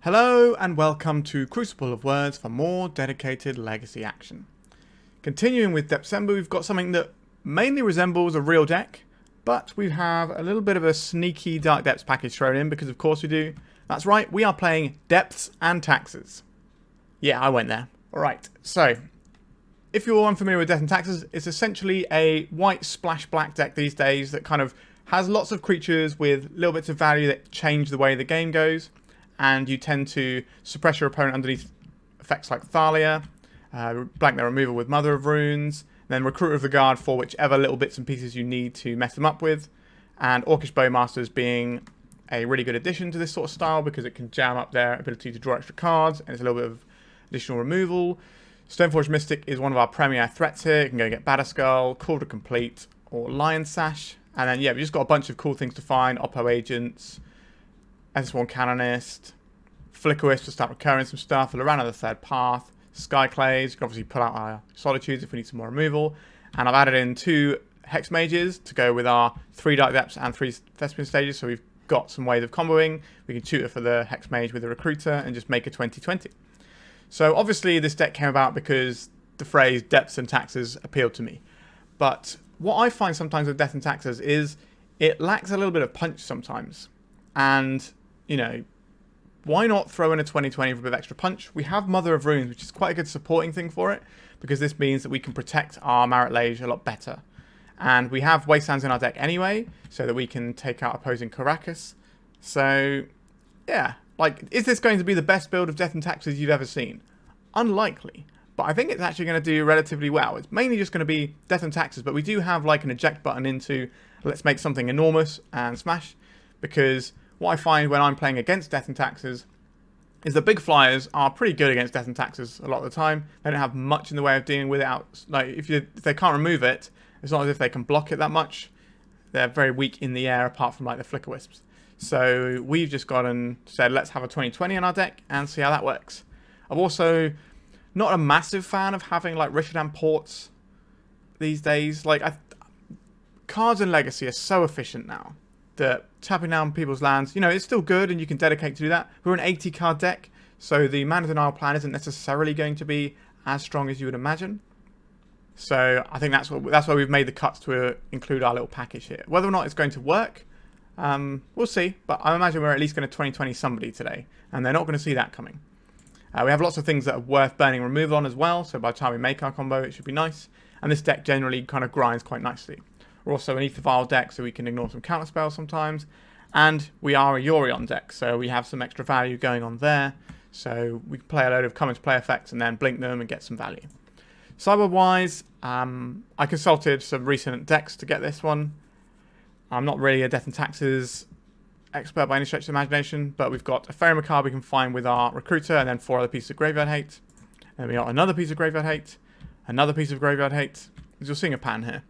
Hello and welcome to Crucible of Words for more dedicated legacy action. Continuing with December, we've got something that mainly resembles a real deck, but we have a little bit of a sneaky Dark Depths package thrown in because of course we do. That's right, we are playing Depths and Taxes. Yeah, I went there. Alright, so if you're unfamiliar with Death and Taxes, it's essentially a white splash black deck these days that kind of has lots of creatures with little bits of value that change the way the game goes. And you tend to suppress your opponent underneath effects like Thalia, blank their removal with Mother of Runes, then Recruiter of the Guard for whichever little bits and pieces you need to mess them up with, and Orcish Bowmasters being a really good addition to this sort of style because it can jam up their ability to draw extra cards, and it's a little bit of additional removal. Stoneforge Mystic is one of our premier threats here. You can go get Batterskull, Kaldra Compleat, or Lion Sash, and then yeah, we've just got a bunch of cool things to find, Oppo Agents, Ethersworn Canonist, Flickerwisp to start recurring some stuff, Loran of the Third Path, Skyclaves, you can obviously pull out our Solitudes if we need some more removal, and I've added in 2 Hexmages to go with our 3 Dark Depths and 3 Thespian stages, so we've got some ways of comboing. We can tutor for the Hexmage with the Recruiter and just make a 20-20. So obviously this deck came about because the phrase Depths and Taxes appealed to me, but what I find sometimes with Death and Taxes is it lacks a little bit of punch sometimes, and you know, why not throw in a 20-20 for a bit of extra punch? We have Mother of Runes, which is quite a good supporting thing for it, because this means that we can protect our Marit Lage a lot better. And we have Wastelands in our deck anyway, so that we can take out opposing Karakas. So, yeah, like, is this going to be the best build of Death and Taxes you've ever seen? Unlikely, but I think it's actually going to do relatively well. It's mainly just going to be Death and Taxes, but we do have, like, an eject button into let's make something enormous and smash, because what I find when I'm playing against Death and Taxes is that big flyers are pretty good against Death and Taxes a lot of the time. They don't have much in the way of dealing with it out. Like if they can't remove it, it's not as if they can block it that much. They're very weak in the air apart from like the Flickerwisps. So we've just gone and said let's have a 20-20 in our deck and see how that works. I'm also not a massive fan of having like Rishadan Ports these days. Like cards in Legacy are so efficient now that tapping down people's lands, you know, it's still good and you can dedicate to do that. We're an 80 card deck, so the Mana Denial plan isn't necessarily going to be as strong as you would imagine. So I think that's why we've made the cuts to include our little package here. Whether or not it's going to work, we'll see, but I imagine we're at least going to 20-20 somebody today, and they're not going to see that coming. We have lots of things that are worth burning removal on as well, so by the time we make our combo, it should be nice. And this deck generally kind of grinds quite nicely. We're also an Aether Vial deck, so we can ignore some counter spells sometimes. And we are a Yorion deck, so we have some extra value going on there. So we can play a load of come into play effects and then blink them and get some value. Sideboard-wise, I consulted some recent decks to get this one. I'm not really a Death and Taxes expert by any stretch of the imagination, but we've got a Fairy Macabre we can find with our Recruiter, and then 4 other pieces of Graveyard Hate. And then we got another piece of Graveyard Hate, another piece of Graveyard Hate. You're seeing a pattern here.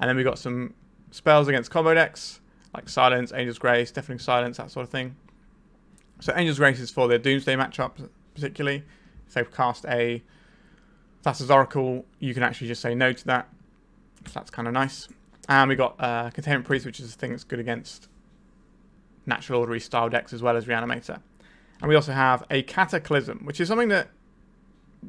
And then we got some spells against combo decks, like Silence, Angel's Grace, Deafening Silence, that sort of thing. So Angel's Grace is for their Doomsday matchup, particularly. If they cast a Thassa's Oracle, you can actually just say no to that. So that's kind of nice. And we got Containment Priest, which is a thing that's good against Natural Order style decks as well as Reanimator. And we also have a Cataclysm, which is something that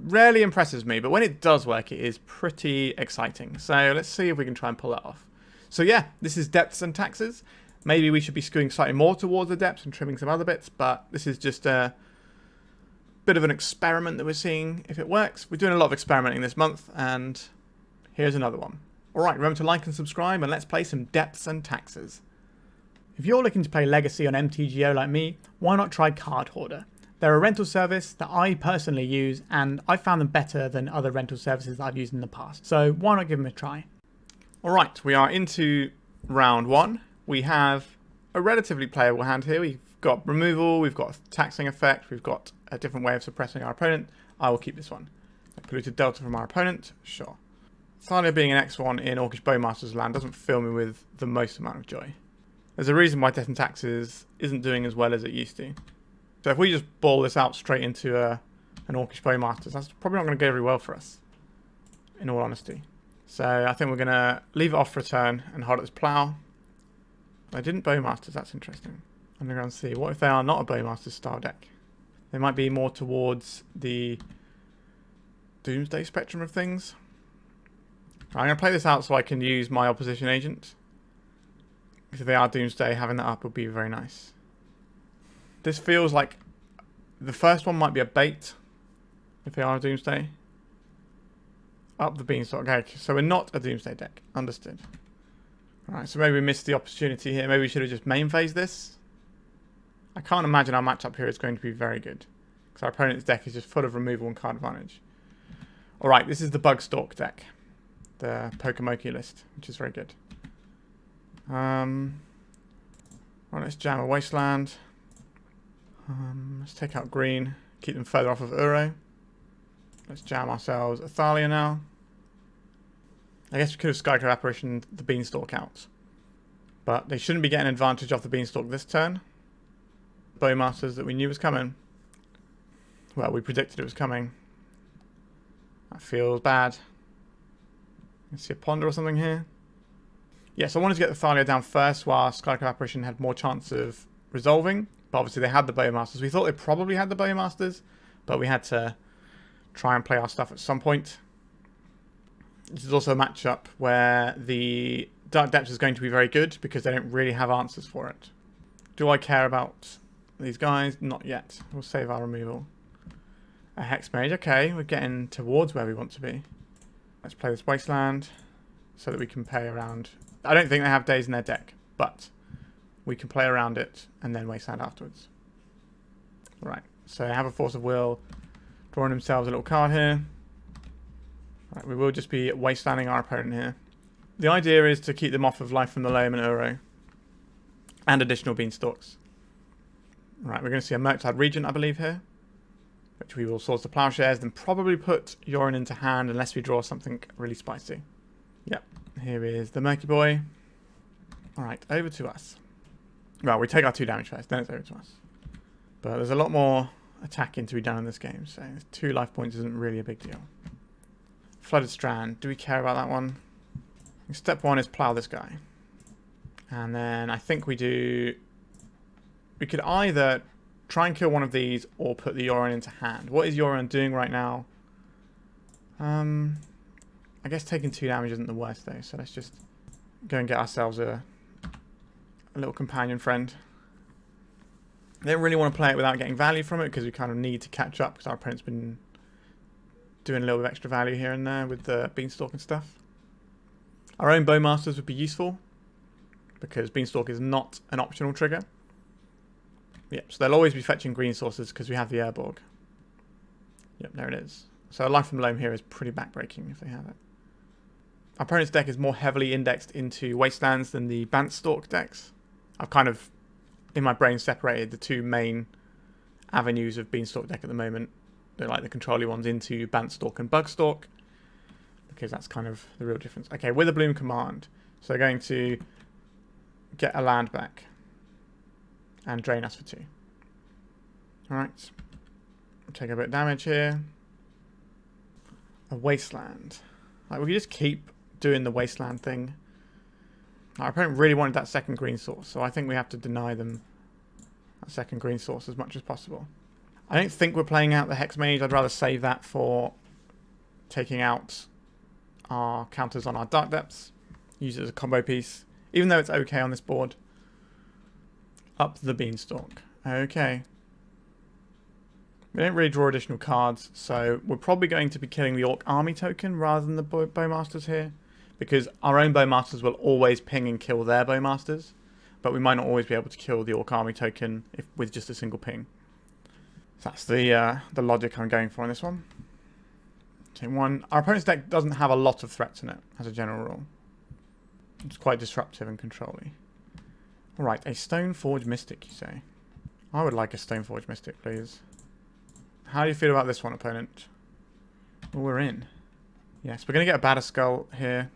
rarely impresses me, but when it does work, it is pretty exciting. So let's see if we can try and pull that off. So yeah, this is Depths and Taxes. Maybe we should be skewing slightly more towards the depths and trimming some other bits, but this is just a bit of an experiment that we're seeing if it works. We're doing a lot of experimenting this month, and here's another one. Alright, remember to like and subscribe, and let's play some Depths and Taxes. If you're looking to play Legacy on MTGO like me, why not try Card Hoarder? They're a rental service that I personally use, and I found them better than other rental services that I've used in the past. So why not give them a try? Alright, we are into round 1. We have a relatively playable hand here. We've got removal, we've got a taxing effect, we've got a different way of suppressing our opponent. I will keep this one. A polluted delta from our opponent, sure. Thalia being an X1 in Orcish Bowmasters land doesn't fill me with the most amount of joy. There's a reason why Death and Taxes isn't doing as well as it used to. So if we just ball this out straight into an Orcish Bowmasters, that's probably not going to go very well for us, in all honesty. So I think we're going to leave it off for a turn and hold it as Plow. I didn't Bowmasters, that's interesting. Underground Sea. What if they are not a Bowmasters style deck? They might be more towards the Doomsday spectrum of things. I'm going to play this out so I can use my opposition agent. If they are Doomsday, having that up would be very nice. This feels like the first one might be a bait. If they are a Doomsday. Up the Beanstalk. Okay, so we're not a Doomsday deck. Understood. Alright, so maybe we missed the opportunity here. Maybe we should have just main phased this. I can't imagine our matchup here is going to be very good. Because our opponent's deck is just full of removal and card advantage. Alright, this is the Bugstalk deck. The Pokemoki list, which is very good. Well, let's jam a Wasteland. Let's take out green. Keep them further off of Uro. Let's jam ourselves a Thalia now. I guess we could have Skyclave Apparition the Beanstalk out. But they shouldn't be getting advantage off the Beanstalk this turn. Bowmasters that we knew was coming. Well, we predicted it was coming. That feels bad. Let's see a Ponder or something here. Yes, I wanted to get the Thalia down first while Skyclave Apparition had more chance of resolving. But obviously they had the Bowmasters. We thought they probably had the Bowmasters, but we had to try and play our stuff at some point. This is also a matchup where the Dark Depths is going to be very good because they don't really have answers for it. Do I care about these guys? Not yet. We'll save our removal. A Hexmage. Okay, we're getting towards where we want to be. Let's play this Wasteland so that we can play around. I don't think they have days in their deck, but we can play around it and then Wasteland afterwards. Right, so they have a Force of Will, drawing themselves a little card here. Right, we will just be Wastelanding our opponent here. The idea is to keep them off of Life from the Loam and Uro. And additional Beanstalks. Right, we're going to see a Murktide Regent, I believe, here. Which we will source the Plowshares, then probably put Yoran into hand unless we draw something really spicy. Yep, here is the Murky Boy. Alright, over to us. Well, we take our 2 damage first, then it's over to us. But there's a lot more attacking to be done in this game, so 2 life points isn't really a big deal. Flooded Strand, do we care about that one? Step 1 is plow this guy. And then I think we do... We could either try and kill one of these or put the Yoran into hand. What is Yoran doing right now? I guess taking 2 damage isn't the worst though, so let's just go and get ourselves a little companion friend. I don't really want to play it without getting value from it because we kind of need to catch up because our opponent's been doing a little bit of extra value here and there with the Beanstalk and stuff. Our own Bowmasters would be useful because Beanstalk is not an optional trigger. Yep, so they'll always be fetching green sources because we have the Urborg. Yep, there it is. So a Life from Loam here is pretty backbreaking if they have it. Our opponent's deck is more heavily indexed into Wastelands than the Bantstalk decks. I've kind of, in my brain, separated the 2 main avenues of Beanstalk deck at the moment. They're like the controlly ones into Bantstalk and Bugstalk. Because that's kind of the real difference. Okay, with a Bloom Command. So going to get a land back. And drain us for 2. Alright. Take a bit of damage here. A Wasteland. Like, we could just keep doing the Wasteland thing. Our opponent really wanted that second green source, so I think we have to deny them that second green source as much as possible. I don't think we're playing out the Hexmage. I'd rather save that for taking out our counters on our Dark Depths. Use it as a combo piece. Even though it's okay on this board. Up the Beanstalk. Okay. We don't really draw additional cards, so we're probably going to be killing the Orc Army token rather than the Bowmasters here. Because our own Bowmasters will always ping and kill their Bowmasters. But we might not always be able to kill the Orc Army token with just a single ping. So that's the logic I'm going for on this one. Take 1. Our opponent's deck doesn't have a lot of threats in it, as a general rule. It's quite disruptive and controlly. Alright, a Stoneforge Mystic, you say? I would like a Stoneforge Mystic, please. How do you feel about this one, opponent? Oh, we're in. Yes, we're going to get a Batterskull here.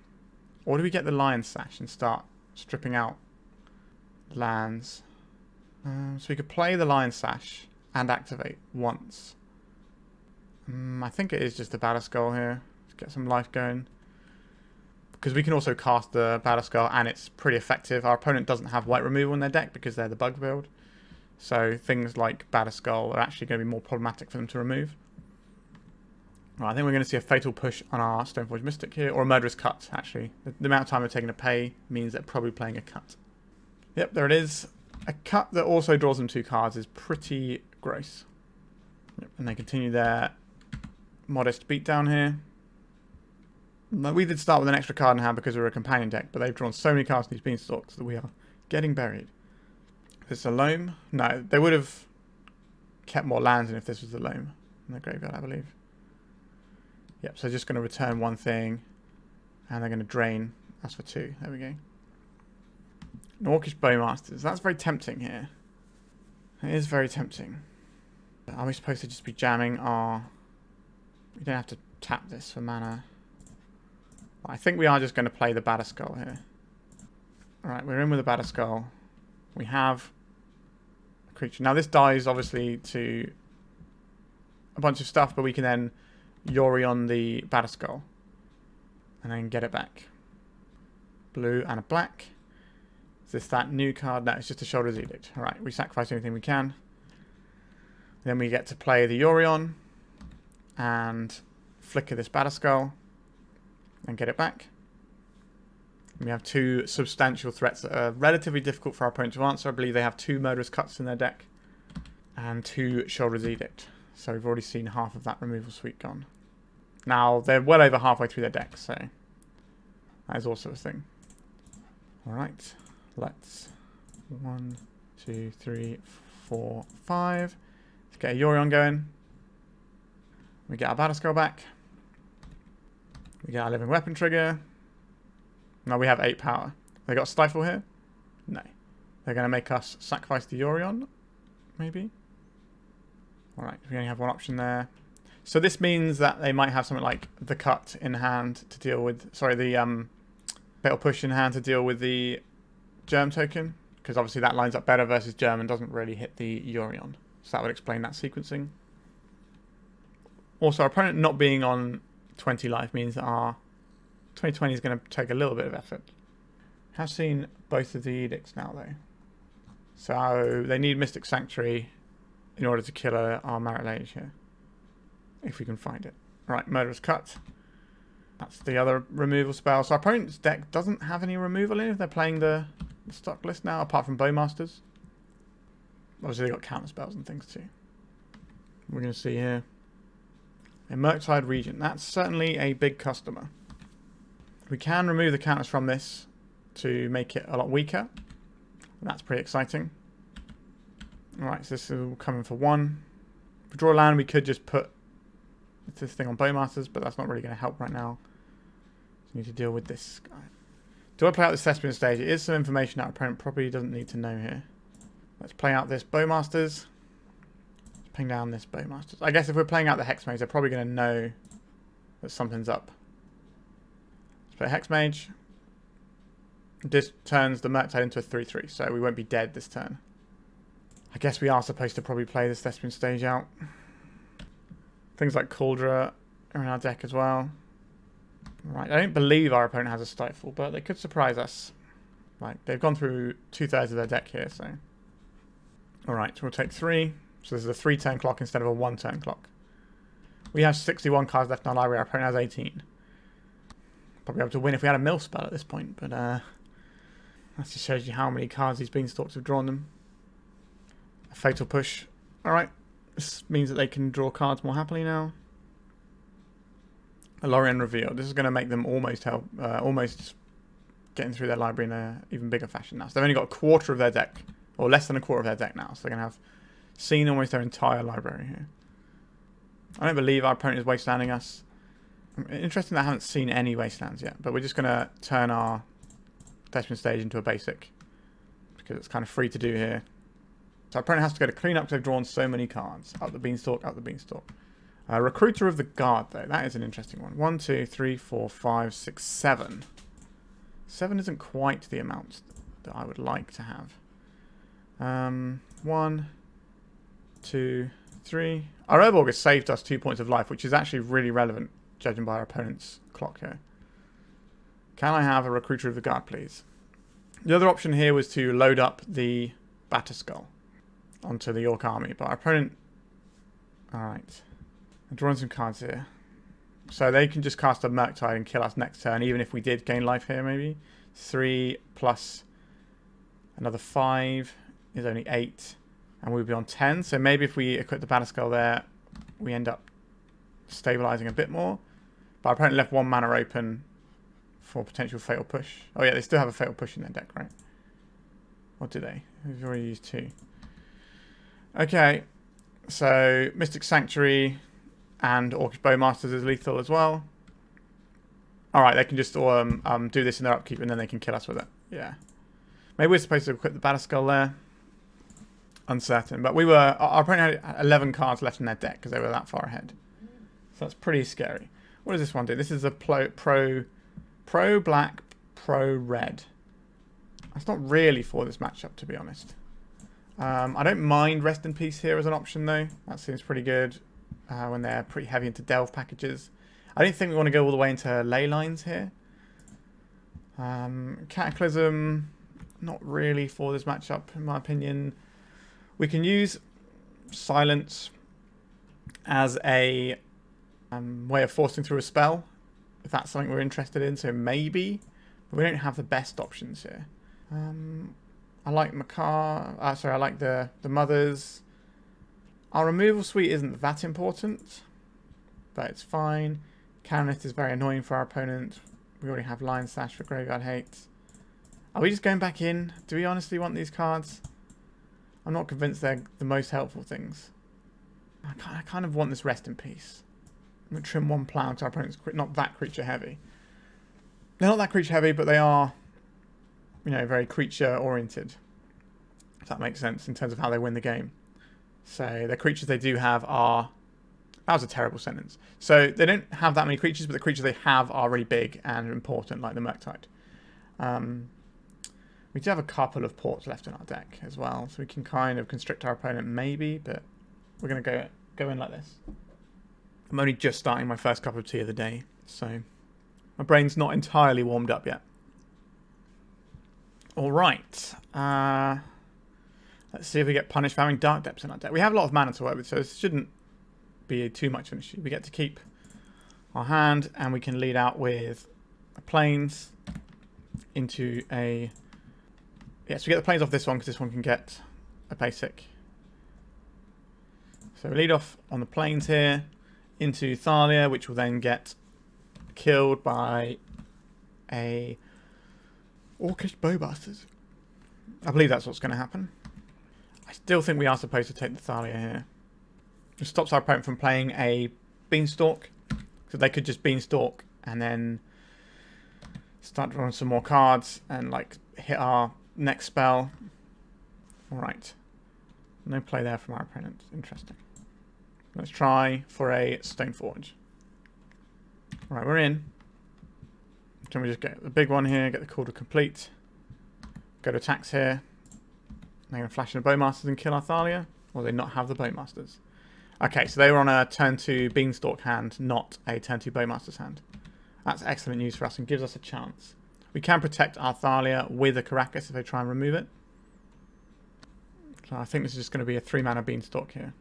Or do we get the Lion Sash and start stripping out lands? So we could play the Lion Sash and activate once. I think it is just the Batterskull here. Let's get some life going. Because we can also cast the Batterskull and it's pretty effective. Our opponent doesn't have white removal in their deck because they're the bug build. So things like Batterskull are actually going to be more problematic for them to remove. Right, I think we're going to see a fatal push on our Stoneforge Mystic here, or a murderous cut, actually. The amount of time they're taking to pay means they're probably playing a cut. Yep, there it is. A cut that also draws them 2 cards is pretty gross. Yep, and they continue their modest beatdown here. Now, we did start with an extra card in hand because we were a companion deck, but they've drawn so many cards in these beanstalks that we are getting buried. Is this a loam? No, they would have kept more lands in if this was a loam in the graveyard, I believe. Yep, so just going to return 1 thing, and they're going to drain us for 2. There we go. An Orcish Bowmasters. That's very tempting here. It is very tempting. Are we supposed to just be jamming our... We don't have to tap this for mana. I think we are just going to play the Batterskull here. Alright, we're in with the Batterskull. We have a creature. Now this dies obviously to a bunch of stuff, but we can then Yori on the Batterskull and then get it back. Blue and a black. Is this that new card? No, it's just a Shoulder's Edict. Alright, we sacrifice anything we can. Then we get to play the Yorion and flicker this Batterskull and get it back. We have 2 substantial threats that are relatively difficult for our opponent to answer. I believe they have 2 Murderous Cuts in their deck and 2 Shoulder's Edict. So we've already seen half of that removal suite gone. Now, they're well over halfway through their deck, so that is also a thing. Alright, let's 1, 2, 3, 4, 5. Let's get a Yorion going. We get our Batterskull back. We get our Living Weapon trigger. Now we have 8 power. They got Stifle here? No. They're going to make us sacrifice the Yorion, maybe? Alright, we only have 1 option there. So this means that they might have something like the Cut in hand to deal with... Sorry, the Fatal Push in hand to deal with the Germ token. Because obviously that lines up better versus Germ and doesn't really hit the Yorion. So that would explain that sequencing. Also, our opponent not being on 20 life means that our 2020 is going to take a little bit of effort. Have seen both of the edicts now though. So they need Mystic Sanctuary in order to kill our Marit Lage here. If we can find it. Right, Murderous Cut. That's the other removal spell. So our opponent's deck doesn't have any removal in if they're playing the stock list now, apart from Bowmasters. Obviously they've got counter spells and things too. We're going to see here. A Murktide Regent. That's certainly a big customer. We can remove the counters from this to make it a lot weaker. That's pretty exciting. Alright, so this is coming for 1. If we draw a land, we could just put this thing on Bowmasters, but that's not really going to help right now. So we need to deal with this guy. Do I play out this Thespian stage? It is some information our opponent probably doesn't need to know here. Let's play out this Bowmasters. Let's ping down this Bowmasters. I guess if we're playing out the Hexmage, they're probably going to know that something's up. Let's play Hexmage. This turns the Murktide into a 3-3, so we won't be dead this turn. I guess we are supposed to probably play this Thespian stage out. Things like Kaldra are in our deck as well. Right, I don't believe our opponent has a Stifle, but they could surprise us. Like, they've gone through 2/3 of their deck here, so... Alright, so we'll take 3. So this is a 3-turn clock instead of a 1-turn clock. We have 61 cards left in our library, our opponent has 18. Probably able to win if we had a mill spell at this point, but that just shows you how many cards these beanstalks have drawn them. A Fatal Push. Alright, this means that they can draw cards more happily now. A Loran Reveal. This is going to make them almost getting through their library in an even bigger fashion now. So they've only got a quarter of their deck, or less than a quarter of their deck now. So they're going to have seen almost their entire library here. I don't believe our opponent is wastelanding us. Interesting that I haven't seen any wastelands yet, but we're just going to turn our Thespian stage into a basic because it's kind of free to do here. So our opponent has to go to clean up because they've drawn so many cards. Up the beanstalk, up the beanstalk. Recruiter of the Guard, though. That is an interesting one. 1, 2, 3, 4, 5, 6, 7. 7 isn't quite the amount that I would like to have. 1, 2, 3. Our Urborg has saved us 2 points of life, which is actually really relevant, judging by our opponent's clock here. Can I have a Recruiter of the Guard, please? The other option here was to load up the Batterskull. onto the York army. But our opponent... Alright. I'm drawing some cards here. So they can just cast a Murktide and kill us next turn, even if we did gain life here, maybe. 3 plus another 5 is only 8. And we'll be on 10. So maybe if we equip the Batterskull there, we end up stabilizing a bit more. But our opponent left 1 mana open for potential Fatal Push. Oh yeah, they still have a Fatal Push in their deck, right? Or do they? We've already used 2. Okay. So Mystic Sanctuary and Orcish Bowmasters is lethal as well. Alright, they can just do this in their upkeep and then they can kill us with it. Yeah. Maybe we're supposed to equip the Batterskull there. Uncertain. But our opponent had 11 cards left in their deck because they were that far ahead. So that's pretty scary. What does this one do? This is a pro black, pro red. That's not really for this matchup, to be honest. I don't mind Rest in Peace here as an option, though. That seems pretty good when they're pretty heavy into Delve packages. I don't think we want to go all the way into Ley Lines here. Cataclysm, not really for this matchup, in my opinion. We can use Silence as a way of forcing through a spell, if that's something we're interested in, so maybe. But we don't have the best options here. I like I like the Mothers. Our removal suite isn't that important, but it's fine. Canonist is very annoying for our opponent. We already have Lion Sash for Graveyard Hate. Are we just going back in? Do we honestly want these cards? I'm not convinced they're the most helpful things. I kind of want this Rest in Peace. I'm going to trim 1 plow to our opponent's not that creature heavy. They're not that creature heavy, but they are, you know, very creature oriented. If that makes sense in terms of how they win the game. So the creatures they do have are... That was a terrible sentence. So they don't have that many creatures, but the creatures they have are really big and important, like the Murktide. We do have a couple of ports left in our deck as well, so we can kind of constrict our opponent maybe, but we're going to go in like this. I'm only just starting my first cup of tea of the day, so my brain's not entirely warmed up yet. Alright. Let's see if we get punished for having Dark Depths in our deck. We have a lot of mana to work with, so this shouldn't be too much of an issue. We get to keep our hand, and we can lead out with a Plains into a... Yes, we get the Plains off this one, because this one can get a basic. So we lead off on the Plains here into Thalia, which will then get killed by a Orcish Bowmasters. I believe that's what's going to happen. I still think we are supposed to take the Thalia here. It stops our opponent from playing a Beanstalk. So they could just Beanstalk and then start drawing some more cards and like hit our next spell. Alright. No play there from our opponent. Interesting. Let's try for a Stoneforge. Alright, we're in. Can we just get the big one here, get the Kaldra Compleat. Go to attacks here. They're going to flash in the Bowmasters and kill our Thalia. Or they not have the Bowmasters. Okay, so they were on a turn 2 Beanstalk hand, not a turn 2 Bowmasters hand. That's excellent news for us and gives us a chance. We can protect our Thalia with a Karakas if they try and remove it. So I think this is just going to be a 3-mana Beanstalk here.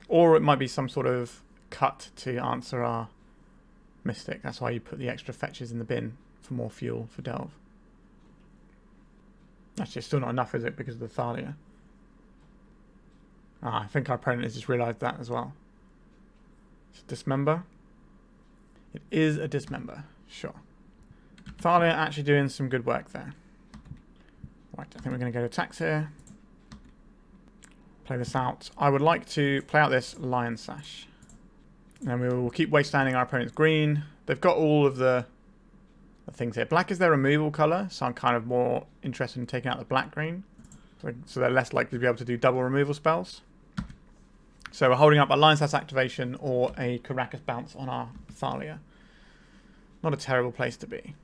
Or it might be some sort of cut to answer our Mystic. That's why you put the extra fetches in the bin for more fuel for Delve. Actually, it's still not enough, is it, because of the Thalia? I think our opponent has just realised that as well. It's a Dismember. It is a Dismember, sure. Thalia actually doing some good work there. Right, I think we're going to go to attacks here. Play this out. I would like to play out this Lion Sash. And we will keep wastelanding our opponent's green. They've got all of the things here. Black is their removal colour, so I'm kind of more interested in taking out the black-green. So they're less likely to be able to do double removal spells. So we're holding up a Lion Sash activation or a Karakas bounce on our Thalia. Not a terrible place to be.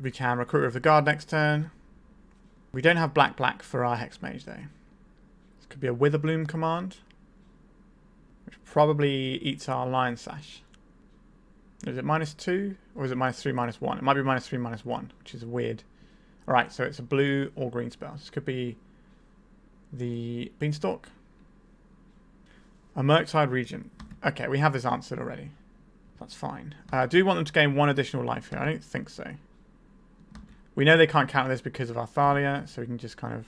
We can Recruiter of the Guard next turn. We don't have black for our Hexmage though. This could be a Witherbloom command, which probably eats our Lion Sash. Is it -2 or is it -3, -1? It might be -3, -1, which is weird. Alright, so it's a blue or green spell. This could be the Beanstalk. A Murktide region. Okay, we have this answered already. That's fine. Do we want them to gain 1 additional life here? I don't think so. We know they can't counter this because of our Thalia, so we can just kind of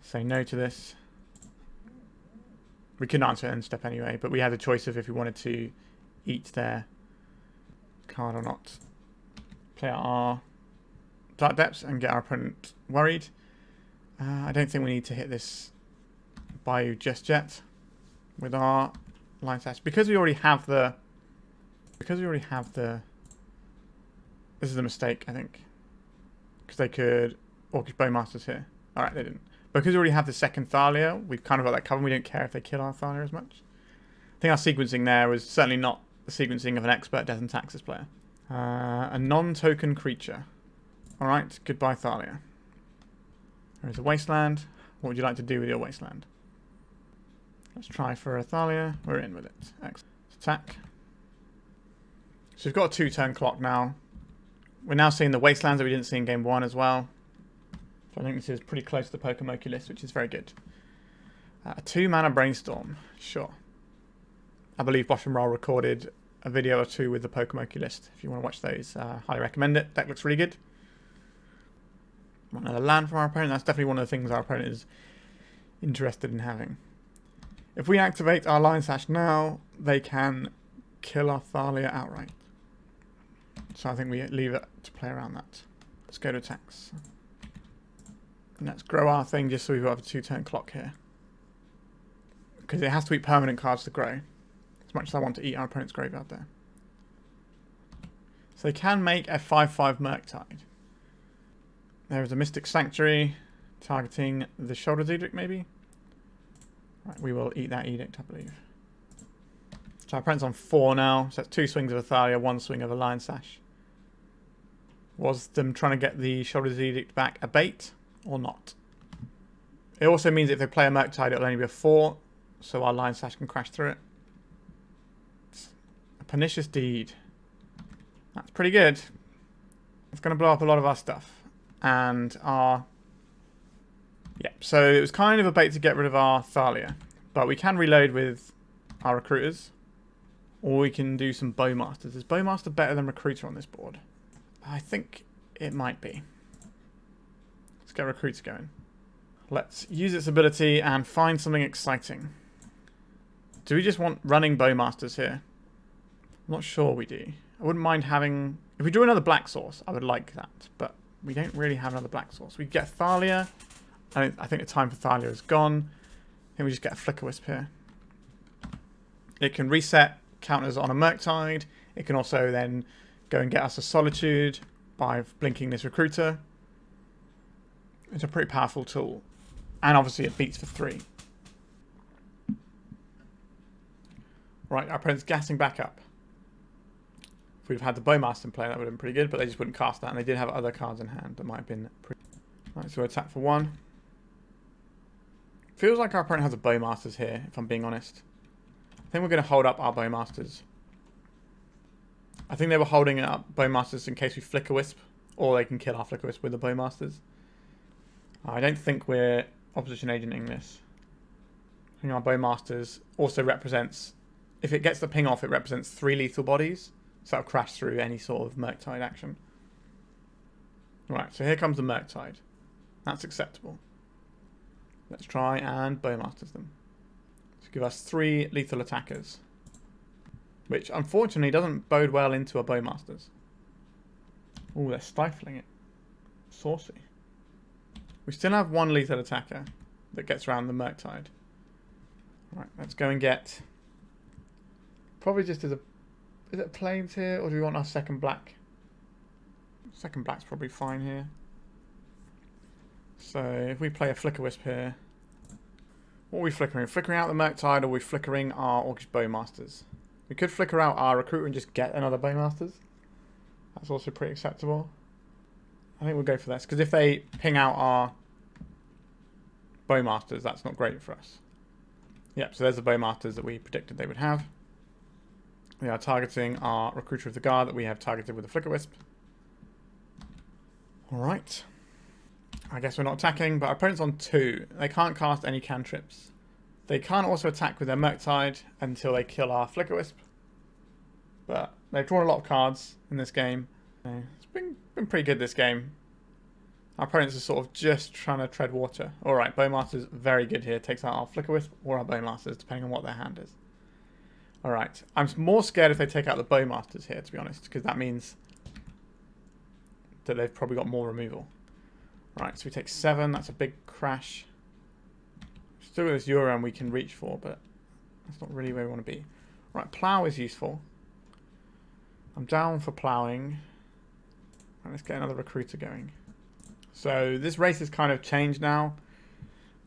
say no to this. We couldn't answer it in step anyway, but we had the choice of if we wanted to eat their card or not. Play out our Dark Depths and get our opponent worried. I don't think we need to hit this Bayou just yet with our Lion Sash. Because we already have the... This is a mistake, I think. Because they could Orcish Bowmasters here. Alright, they didn't. Because we already have the second Thalia, we've kind of got that covered. We don't care if they kill our Thalia as much. I think our sequencing there was certainly not the sequencing of an expert Death and Taxes player. A non-token creature. Alright, goodbye Thalia. There's a Wasteland. What would you like to do with your Wasteland? Let's try for a Thalia. We're in with it. Excellent. Attack. So we've got a 2-turn clock now. We're now seeing the Wastelands that we didn't see in game 1 as well. So I think this is pretty close to the Pokemoki which is very good. A 2-mana Brainstorm. Sure. I believe Bosch and Roll recorded a video or 2 with the Pokemoki list. If you want to watch those, highly recommend it. Deck looks really good. Another land from our opponent. That's definitely one of the things our opponent is interested in having. If we activate our Lion Sash now, they can kill our Thalia outright. So I think we leave it to play around that. Let's go to attacks. And let's grow our thing just so we've got a 2-turn clock here. Because it has to eat permanent cards to grow. As much as I want to eat our opponent's graveyard there. So they can make a 5/5 Murktide. There is a Mystic Sanctuary targeting the Shoulder's Edict maybe? Right, we will eat that Edict, I believe. So our opponent's on 4 now. So that's 2 swings of a Thalia, 1 swing of a Lion Sash. Was them trying to get the Shoulder's Edict back a bait or not? It also means if they play a Murktide, it'll only be a 4, so our Lion Sash can crash through it. A Pernicious Deed. That's pretty good. It's going to blow up a lot of our stuff. And our... Yeah, so it was kind of a bait to get rid of our Thalia. But we can reload with our Recruiters. Or we can do some Bowmasters. Is Bowmaster better than Recruiter on this board? I think it might be. Let's get Recruiter going. Let's use its ability and find something exciting. Do we just want running Bowmasters here? I'm not sure we do. I wouldn't mind having... If we drew another black source, I would like that. But we don't really have another black source. We get Thalia. I think the time for Thalia is gone. I think we just get a Flickerwisp here. It can reset counters on a Murktide. It can also then go and get us a Solitude by blinking this Recruiter. It's a pretty powerful tool. And obviously it beats for 3. Right, our opponent's gassing back up. If we'd have had the Bowmaster in play, that would have been pretty good, but they just wouldn't cast that, and they did have other cards in hand that might have been pretty... Right, so we'll attack for 1. Feels like our opponent has a Bowmasters here, if I'm being honest. I think we're going to hold up our Bowmasters. I think they were holding up Bowmasters in case we Flickerwisp, or they can kill our Flickerwisp with the Bowmasters. I don't think we're opposition agenting this. I think our Bowmasters also represents... If it gets the ping off, it represents 3 lethal bodies. So that'll crash through any sort of Murktide action. Right, so here comes the Murktide. That's acceptable. Let's try and Bowmasters them. So give us 3 lethal attackers. Which, unfortunately, doesn't bode well into our Bowmasters. Ooh, they're stifling it. Saucy. We still have 1 lethal attacker that gets around the Murktide. Right, let's go and get... Probably just as a... Is it plains here, or do we want our second black? Second black's probably fine here. So if we play a Flickerwisp here, what are we flickering? Flickering out the Murktide, or are we flickering our Orcish Bowmasters? We could flicker out our Recruiter and just get another Bowmasters. That's also pretty acceptable. I think we'll go for this, because if they ping out our Bowmasters, that's not great for us. Yep, so there's the Bowmasters that we predicted they would have. We are targeting our Recruiter of the Guard that we have targeted with the Flickerwisp. Alright. I guess we're not attacking, but our opponent's on 2. They can't cast any cantrips. They can't also attack with their Murktide until they kill our Flickerwisp. But they've drawn a lot of cards in this game. It's been pretty good this game. Our opponents are sort of just trying to tread water. Alright, Bowmasters very good here. Takes out our Flickerwisp or our Bowmasters, depending on what their hand is. Alright, I'm more scared if they take out the Bowmasters here, to be honest, because that means that they've probably got more removal. Right, so we take 7. That's a big crash. Still got this Loran we can reach for, but that's not really where we want to be. Right, plow is useful. I'm down for plowing. Right, let's get another recruiter going. So this race has kind of changed now.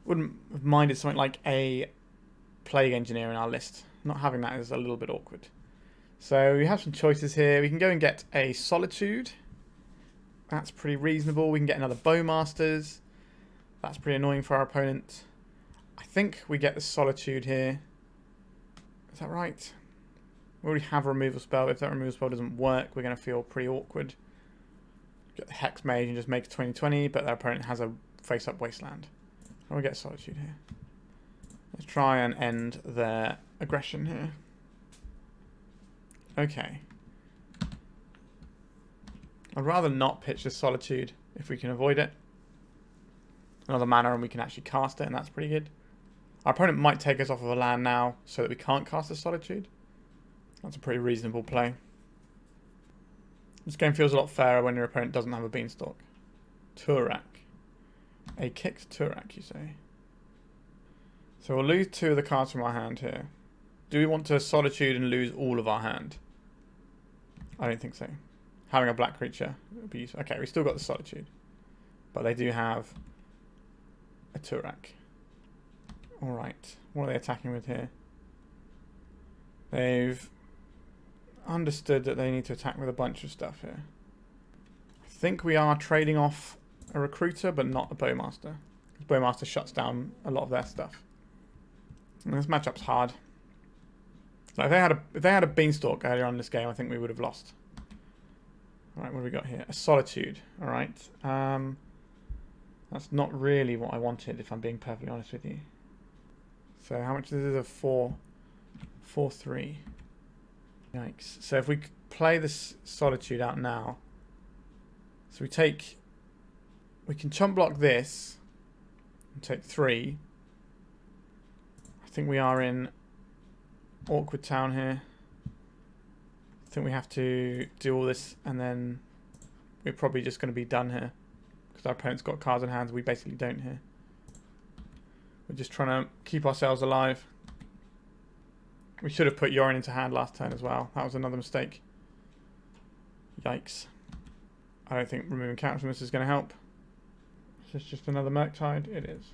Wouldn't have minded something like a plague engineer in our list. Not having that is a little bit awkward. So we have some choices here. We can go and get a Solitude. That's pretty reasonable. We can get another Bowmasters. That's pretty annoying for our opponent. I think we get the Solitude here. Is that right? We already have a removal spell. If that removal spell doesn't work, we're going to feel pretty awkward. Get the Hexmage and just make it 20/20, but their opponent has a face-up Wasteland. I'll get Solitude here. Let's try and end their aggression here. Okay. I'd rather not pitch the Solitude if we can avoid it. Another mana and we can actually cast it, and that's pretty good. Our opponent might take us off of a land now so that we can't cast the Solitude. That's a pretty reasonable play. This game feels a lot fairer when your opponent doesn't have a Beanstalk. Turak. A kicked Turak, you say? So we'll lose 2 of the cards from our hand here. Do we want to Solitude and lose all of our hand? I don't think so. Having a black creature would be useful. Okay, we still got the Solitude. But they do have a Turak. Alright. What are they attacking with here? They've understood that they need to attack with a bunch of stuff here. I think we are trading off a recruiter, but not a Bowmaster. Bowmaster shuts down a lot of their stuff. And this matchup's hard. So if they had a Beanstalk earlier on in this game, I think we would have lost. Alright, what do we got here? A Solitude. Alright. That's not really what I wanted, if I'm being perfectly honest with you. So how much is this? A 4/3. Yikes. So if we play this Solitude out now. So we can chump block this. And take 3. I think we are in awkward town here. I think we have to do all this and then we're probably just going to be done here. Because our opponent's got cards in hands we basically don't here. We're just trying to keep ourselves alive. We should have put Loran into hand last turn as well. That was another mistake. Yikes. I don't think removing counters from this is going to help. Is this just another Murktide? It is.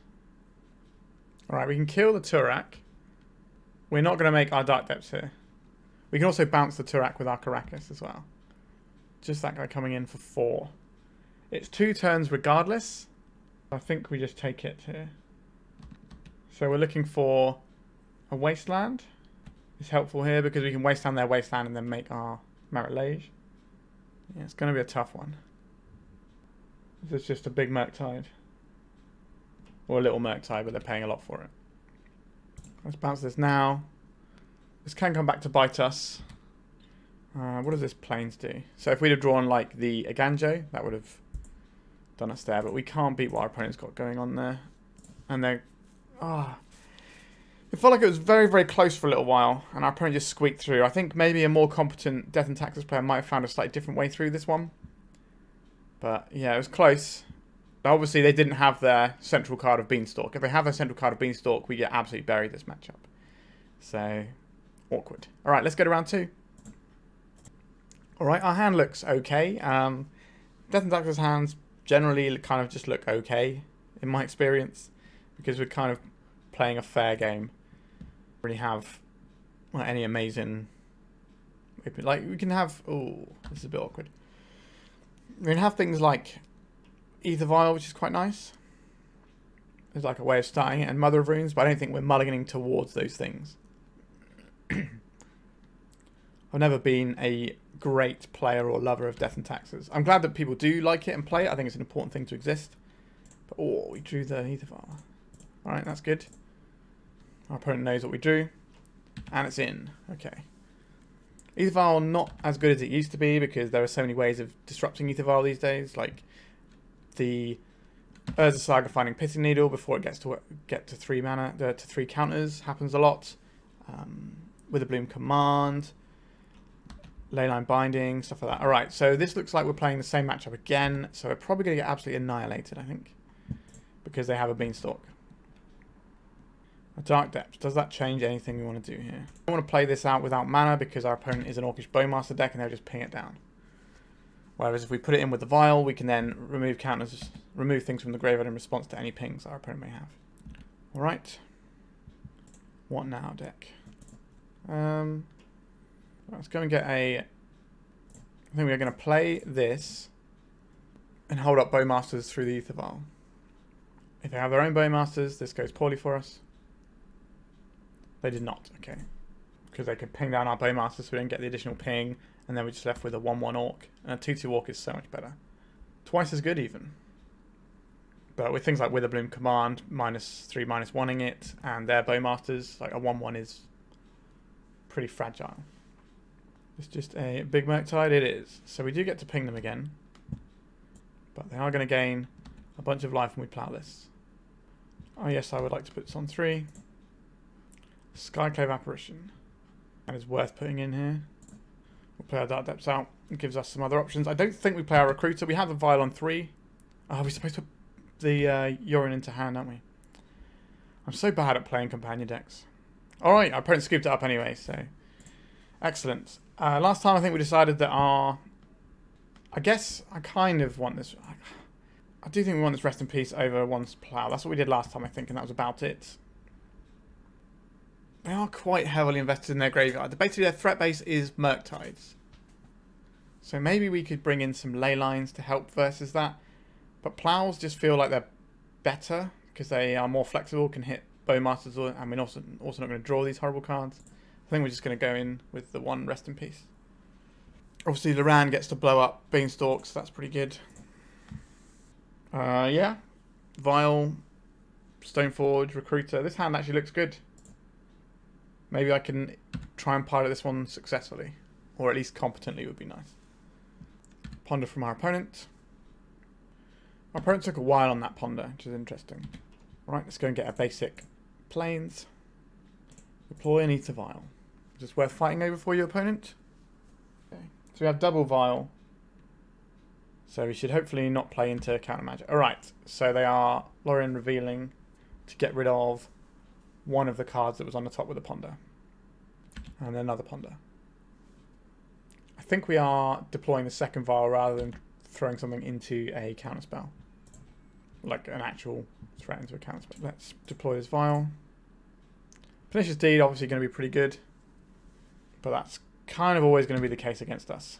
Alright, we can kill the Turak. We're not going to make our Dark Depths here. We can also bounce the Turak with our Karakas as well. Just that guy coming in for 4. It's 2 turns regardless. I think we just take it here. So we're looking for a Wasteland. It's helpful here because we can Wasteland their Wasteland and then make our Marit Lage. Yeah, it's going to be a tough one. This is just a big Murktide. Or a little Murktide, but they're paying a lot for it. Let's bounce this now. This can come back to bite us. What does this Plains do? So if we'd have drawn like the Eiganjo, that would have done us there. But we can't beat what our opponent's got going on there. And they're... It felt like it was very, very close for a little while. And our opponent just squeaked through. I think maybe a more competent Death and Taxes player might have found a slightly different way through this one. But yeah, it was close. But obviously they didn't have their central card of Beanstalk. If they have their central card of Beanstalk, we get absolutely buried this matchup. So, awkward. Alright, let's go to round 2. Alright, our hand looks okay. Death and Taxes hands generally kind of just look okay, in my experience. Because we're kind of playing a fair game. Really have any amazing... Like, we can have... Oh, this is a bit awkward. We can have things like Aether Vial, which is quite nice. It's like a way of starting it, and Mother of Runes, but I don't think we're mulliganing towards those things. I've never been a great player or lover of Death and Taxes. I'm glad that people do like it and play it. I think it's an important thing to exist. But, oh, we drew the Aether Vial. Alright, that's good. Our opponent knows what we drew. And it's in. Okay. Aether Vial not as good as it used to be because there are so many ways of disrupting Aether Vial these days. Like the Urza Saga finding Pity Needle before it gets to get to 3 mana, to 3 counters happens a lot. Witherbloom Command, Leyline Binding, stuff like that. Alright, so this looks like we're playing the same matchup again. So we're probably going to get absolutely annihilated, I think. Because they have a Beanstalk. A Dark Depths. Does that change anything we want to do here? I want to play this out without mana because our opponent is an Orcish Bowmaster deck and they'll just ping it down. Whereas if we put it in with the Vial, we can then remove counters, remove things from the graveyard in response to any pings our opponent may have. Alright. What now, deck? Let's go and get a... I think we're going to play this and hold up Bowmasters through the Aether Vial. If they have their own Bowmasters, this goes poorly for us. They did not, okay. Because they could ping down our Bowmasters so we didn't get the additional ping, and then we're just left with a 1-1 Orc. And a 2-2 Orc is so much better. Twice as good even. But with things like Witherbloom Command, -3, -1ing it, and their Bowmasters, like a 1-1 is pretty fragile. It's just a big Murktide, it is. So we do get to ping them again. But they are going to gain a bunch of life when we plow this. Oh yes, I would like to put this on 3. Skyclave Apparition. That is worth putting in here. We'll play our Dark Depths out. It gives us some other options. I don't think we play our Recruiter. We have a Vial on 3. Oh, we're supposed to put the Urine into hand, aren't we? I'm so bad at playing companion decks. Alright, our opponent scooped it up anyway, so... Excellent. Last time I think we decided that our... I guess I kind of want this... I do think we want this Rest in Peace over one's Plow. That's what we did last time, I think, and that was about it. They are quite heavily invested in their graveyard. Basically, their threat base is Murktides. So maybe we could bring in some ley lines to help versus that. But Plows just feel like they're better because they are more flexible, can hit Bowmasters, and we're also not going to draw these horrible cards. I think we're just going to go in with the one Rest in Peace. Obviously, Loran gets to blow up Beanstalks. That's pretty good. Yeah. Vial, Stoneforge, Recruiter. This hand actually looks good. Maybe I can try and pilot this one successfully. Or at least competently would be nice. Ponder from our opponent. Our opponent took a while on that Ponder, which is interesting. Right, let's go and get a basic Plains. Deploy an Aether Vial. Is this worth fighting over for your opponent? Okay. So we have double Vial. So we should hopefully not play into counter magic. Alright, so they are Loran revealing to get rid of one of the cards that was on the top with a Ponder. And another Ponder. I think we are deploying the second Vial rather than throwing something into a counter spell. Like an actual threat into a counter spell. Let's deploy this Vial. Pernicious Deed obviously going to be pretty good. But that's kind of always going to be the case against us.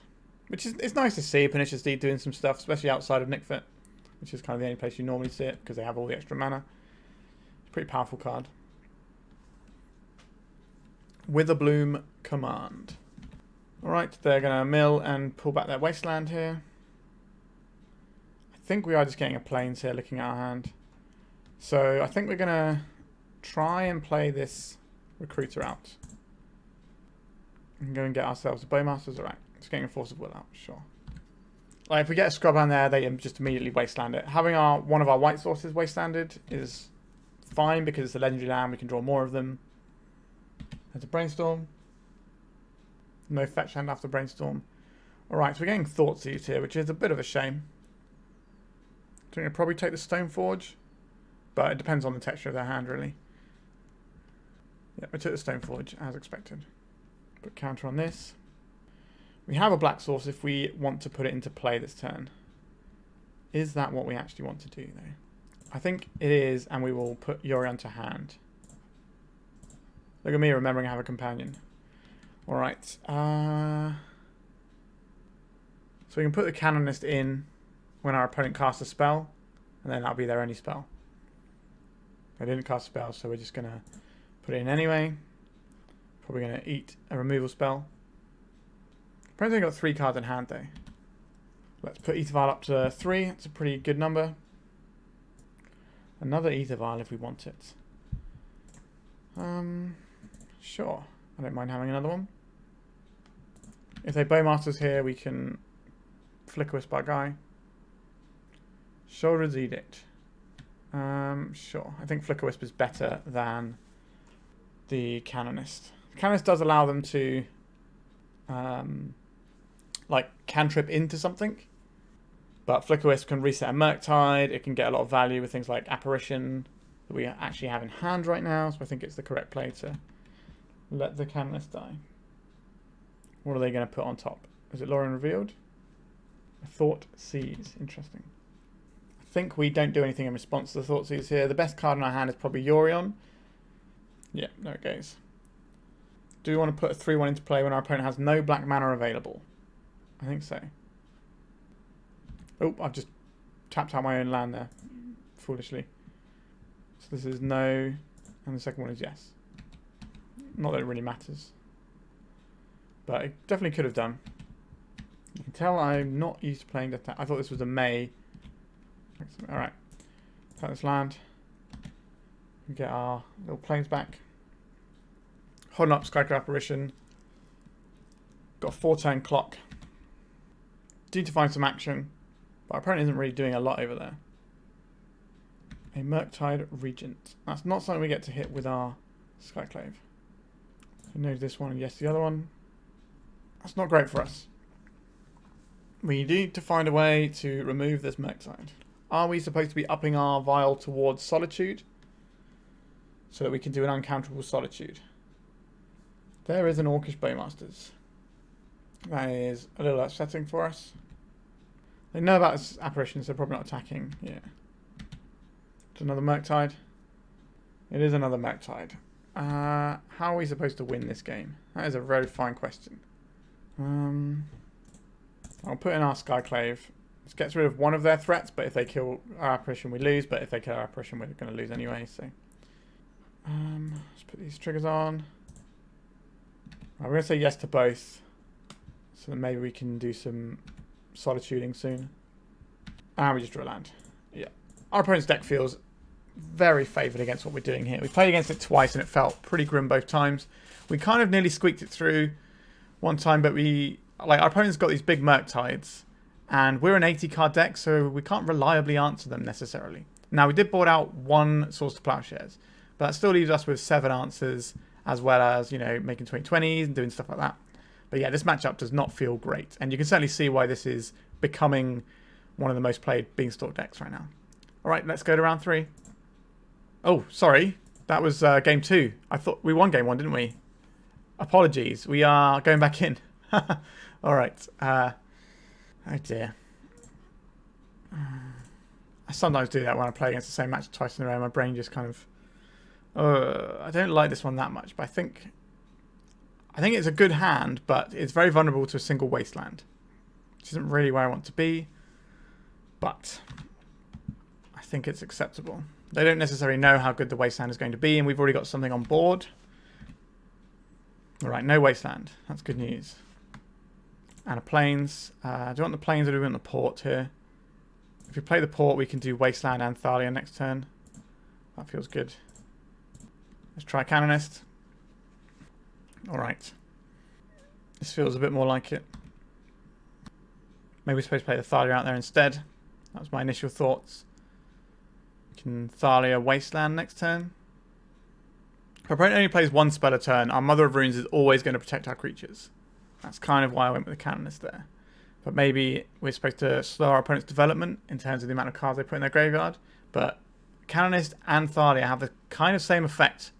Which is, it's nice to see Pernicious Deed doing some stuff, especially outside of Nickfit, which is kind of the only place you normally see it because they have all the extra mana. It's a pretty powerful card. Witherbloom Command. Alright, they're going to mill and pull back their Wasteland here. I think we are just getting a Plains here looking at our hand. So I think we're going to try and play this Recruiter out. And go and get ourselves a Bowmasters. Alright. Just getting a Force of Will out, sure. Like if we get a Scrubland there, they just immediately Wasteland it. Having one of our white sources Wastelanded is fine because it's a legendary land. We can draw more of them. There's a Brainstorm. No fetch land after Brainstorm. Alright, so we're getting Thoughtseize here, which is a bit of a shame. So we're going to probably take the Stoneforge. But it depends on the texture of their hand, really. Yeah, we took the Stoneforge, as expected. Put counter on this. We have a black source if we want to put it into play this turn. Is that what we actually want to do, though? I think it is, and we will put Yorion to hand. Look at me remembering I have a companion. Alright. So we can put the Canonist in when our opponent casts a spell, and then that'll be their only spell. They didn't cast a spell, so we're just going to put it in anyway. Probably going to eat a removal spell. Opponent's only got 3 cards in hand, though. Let's put Aether Vial up to 3. That's a pretty good number. Another Aether Vial if we want it. Sure. I don't mind having another one. If they Bowmasters here, we can Flickerwisp our guy. Shoulder's Edict. Sure. I think Flickerwisp is better than the Canonist. The Canonist does allow them to like cantrip into something. But Flickerwisp can reset a Murktide. It can get a lot of value with things like Apparition that we actually have in hand right now. So I think it's the correct play to let the Canonist die. What are they going to put on top? Is it Loran revealed? A Thought Seize. Interesting. I think we don't do anything in response to the Thought Seize here. The best card in our hand is probably Yorion. Yeah, there it goes. Do we want to put a 3-1 into play when our opponent has no black mana available? I think so. Oh, I've just tapped out my own land there, foolishly. So this is no, and the second one is yes. Not that it really matters. But it definitely could have done. You can tell I'm not used to playing Death. I thought this was a May. Alright. Cut this land. Get our little planes back. Holding up Skyclave Apparition. Got a 4-turn clock. Need to find some action. But our opponent isn't really doing a lot over there. A Murktide Regent. That's not something we get to hit with our Skyclave. So no to this one and yes to the other one. That's not great for us. We need to find a way to remove this Murktide. Are we supposed to be upping our Vial towards Solitude? So that we can do an uncounterable Solitude. There is an Orcish Bowmasters. That is a little upsetting for us. They know about this apparition, so they're probably not attacking. Yeah. It's another Murktide. It is another Murktide. How are we supposed to win this game? That is a very fine question. I'll put in our Skyclave. This gets rid of one of their threats, but if they kill our apparition, we lose. But if they kill our apparition, we're going to lose anyway. So, let's put these triggers on. Right, we're going to say yes to both. So that maybe we can do some Solituding soon. And we just draw land. Yeah. Our opponent's deck feels very favoured against what we're doing here. We played against it twice and it felt pretty grim both times. We kind of nearly squeaked it through one time, but our opponent's got these big Murktides. And we're an 80 card deck, so we can't reliably answer them necessarily. Now, we did board out one Source to Plowshares, but that still leaves us with 7 answers, as well as, making 20/20s and doing stuff like that. But yeah, this matchup does not feel great. And you can certainly see why this is becoming one of the most played Beanstalk decks right now. All right, let's go to round 3. Oh, sorry. That was game 2. I thought we won game 1, didn't we? Apologies. We are going back in. All right. Oh, dear. I sometimes do that when I play against the same match twice in a row. My brain just kind of... I don't like this one that much, but I think it's a good hand, but it's very vulnerable to a single Wasteland. Which isn't really where I want to be, but I think it's acceptable. They don't necessarily know how good the Wasteland is going to be, and we've already got something on board. Alright, no Wasteland. That's good news. And a Plains. Do you want the Plains or do we want the Port here? If we play the Port, we can do Wasteland and Thalia next turn. That feels good. Let's try Canonist. Alright. This feels a bit more like it. Maybe we're supposed to play the Thalia out there instead. That was my initial thoughts. We can Thalia Wasteland next turn. If our opponent only plays one spell a turn, our Mother of Runes is always going to protect our creatures. That's kind of why I went with the Canonist there. But maybe we're supposed to slow our opponent's development in terms of the amount of cards they put in their graveyard. But Canonist and Thalia have the kind of same effect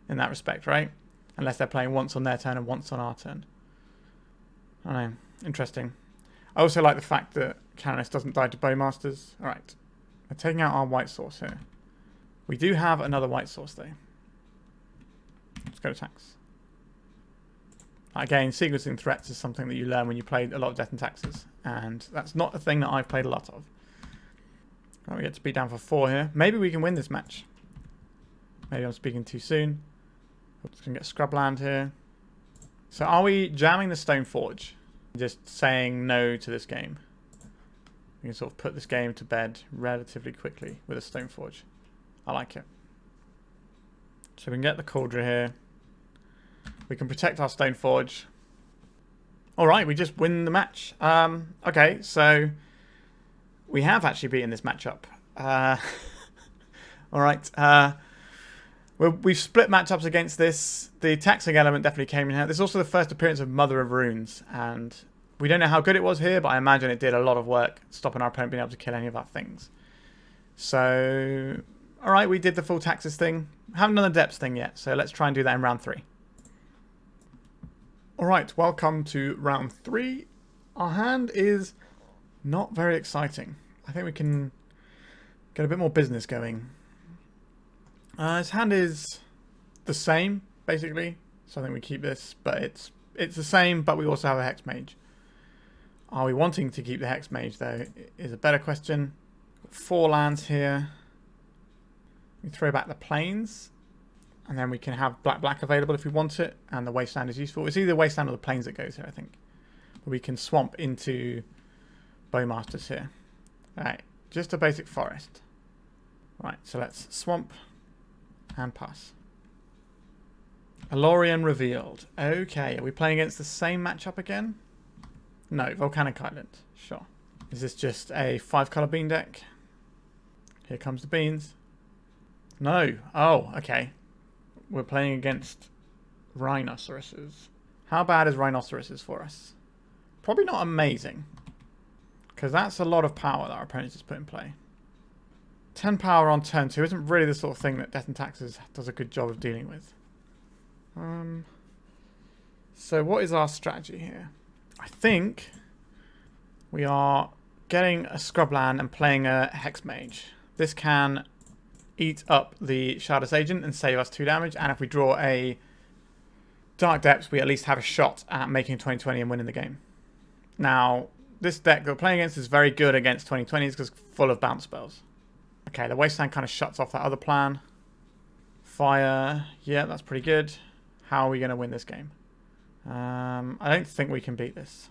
in that respect, right? Unless they're playing once on their turn and once on our turn. I don't know. Interesting. I also like the fact that Canonist doesn't die to Bowmasters. Alright. We're taking out our white source here. We do have another white source though. Let's go to tax. Again, sequencing threats is something that you learn when you play a lot of Death and Taxes. And that's not a thing that I've played a lot of. Right, we get to beat down for 4 here. Maybe we can win this match. Maybe I'm speaking too soon. We're just going to get Scrubland here. So are we jamming the Stoneforge? Just saying no to this game. We can sort of put this game to bed relatively quickly with a Stoneforge. I like it. So we can get the Kaldra here. We can protect our Stoneforge. Alright, we just win the match. Okay, so we have actually beaten this matchup. Alright, we've split matchups against this. The taxing element definitely came in here. This is also the first appearance of Mother of Runes, and we don't know how good it was here, but I imagine it did a lot of work stopping our opponent being able to kill any of our things. So, alright, we did the full taxes thing. Haven't done the depths thing yet, so let's try and do that in round 3. Alright, welcome to round 3. Our hand is not very exciting. I think we can get a bit more business going. His hand is the same, basically. So I think we keep this, but it's the same, but we also have a Hexmage. Are we wanting to keep the Hexmage, though, is a better question. 4 lands here. We throw back the Plains, and then we can have black available if we want it, and the Wasteland is useful. It's either the Wasteland or the Plains that goes here, I think. But we can swamp into Bowmasters here. Alright, just a basic forest. Right, so let's swamp and pass. Lorien revealed. Okay, are we playing against the same matchup again? No, Volcanic Island. Sure. Is this just a 5-colour bean deck? Here comes the beans. No. Oh, okay. We're playing against rhinoceroses. How bad is rhinoceroses for us? Probably not amazing. Because that's a lot of power that our opponents just put in play. 10 power on turn 2 isn't really the sort of thing that Death and Taxes does a good job of dealing with. So what is our strategy here? I think we are getting a Scrubland and playing a Hexmage. This can eat up the Shardus Agent and save us 2 damage, and if we draw a Dark Depths, we at least have a shot at making 2020 and winning the game. Now, this deck that we're playing against is very good against 2020s because it's full of bounce spells. Okay, the Wasteland kind of shuts off that other plan. Fire, yeah, that's pretty good. How are we going to win this game? I don't think we can beat this.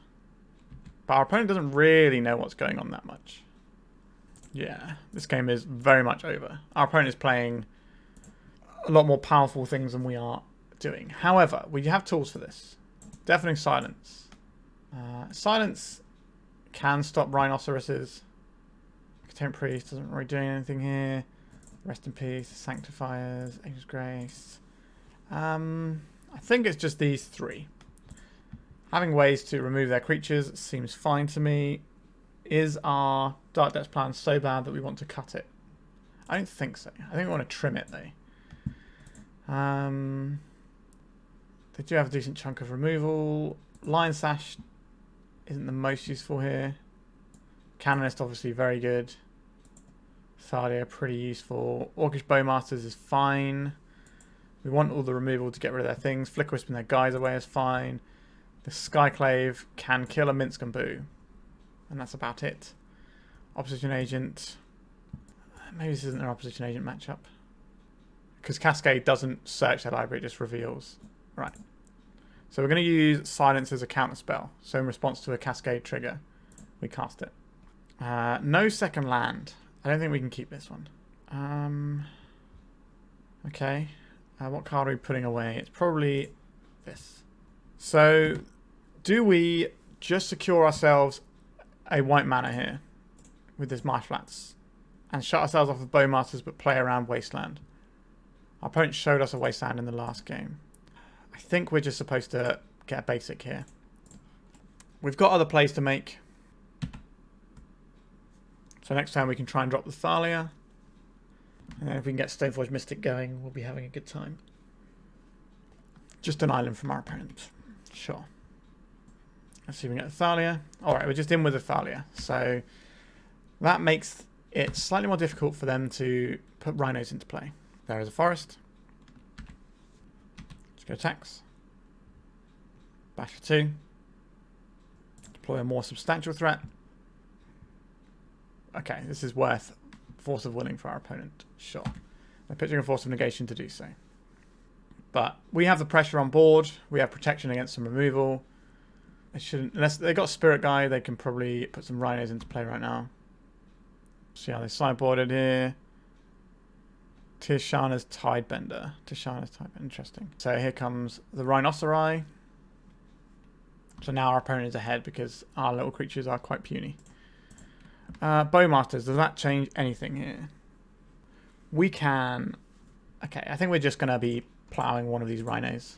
But our opponent doesn't really know what's going on that much. Yeah, this game is very much over. Our opponent is playing a lot more powerful things than we are doing. However, we have tools for this. Deafening Silence. Silence can stop rhinoceroses. Containment Priest doesn't really do anything here. Rest in Peace, Sanctifiers, Angel's Grace. I think it's just these 3. Having ways to remove their creatures seems fine to me. Is our Dark Depths plan so bad that we want to cut it? I don't think so. I think we want to trim it, though. They do have a decent chunk of removal. Lion Sash isn't the most useful here. Canonist, obviously, very good. Thalia, pretty useful. Orcish Bowmasters is fine. We want all the removal to get rid of their things. Flickerwisp and their guys away is fine. The Skyclave can kill a Minsk and Boo. And that's about it. Opposition Agent. Maybe this isn't an Opposition Agent matchup. Because Cascade doesn't search their library, it just reveals. Right. So we're going to use Silence as a counter spell. So in response to a Cascade trigger, we cast it. No second land. I don't think we can keep this one. Okay. What card are we putting away? It's probably this. So, do we just secure ourselves a white mana here with this Marsh Flats and shut ourselves off of Bowmasters but play around Wasteland? Our opponent showed us a Wasteland in the last game. I think we're just supposed to get a basic here. We've got other plays to make. So next time we can try and drop the Thalia. And then if we can get Stoneforge Mystic going, we'll be having a good time. Just an island from our opponent. Sure. Let's see if we can get the Thalia. Alright, we're just in with the Thalia. So that makes it slightly more difficult for them to put rhinos into play. There is a forest. Let's go tax. Bash for 2. Deploy a more substantial threat. Okay, this is worth Force of Willing for our opponent. Sure. They're pitching a Force of Negation to do so. But we have the pressure on board. We have protection against some removal. They shouldn't, unless they got a Spirit Guy, they can probably put some rhinos into play right now. See how they sideboarded here. Tishana's Tidebender. Interesting. So here comes the Rhinoceri. So now our opponent is ahead because our little creatures are quite puny. Bowmasters, does that change anything here? We can... Okay, I think we're just going to be ploughing one of these rhinos.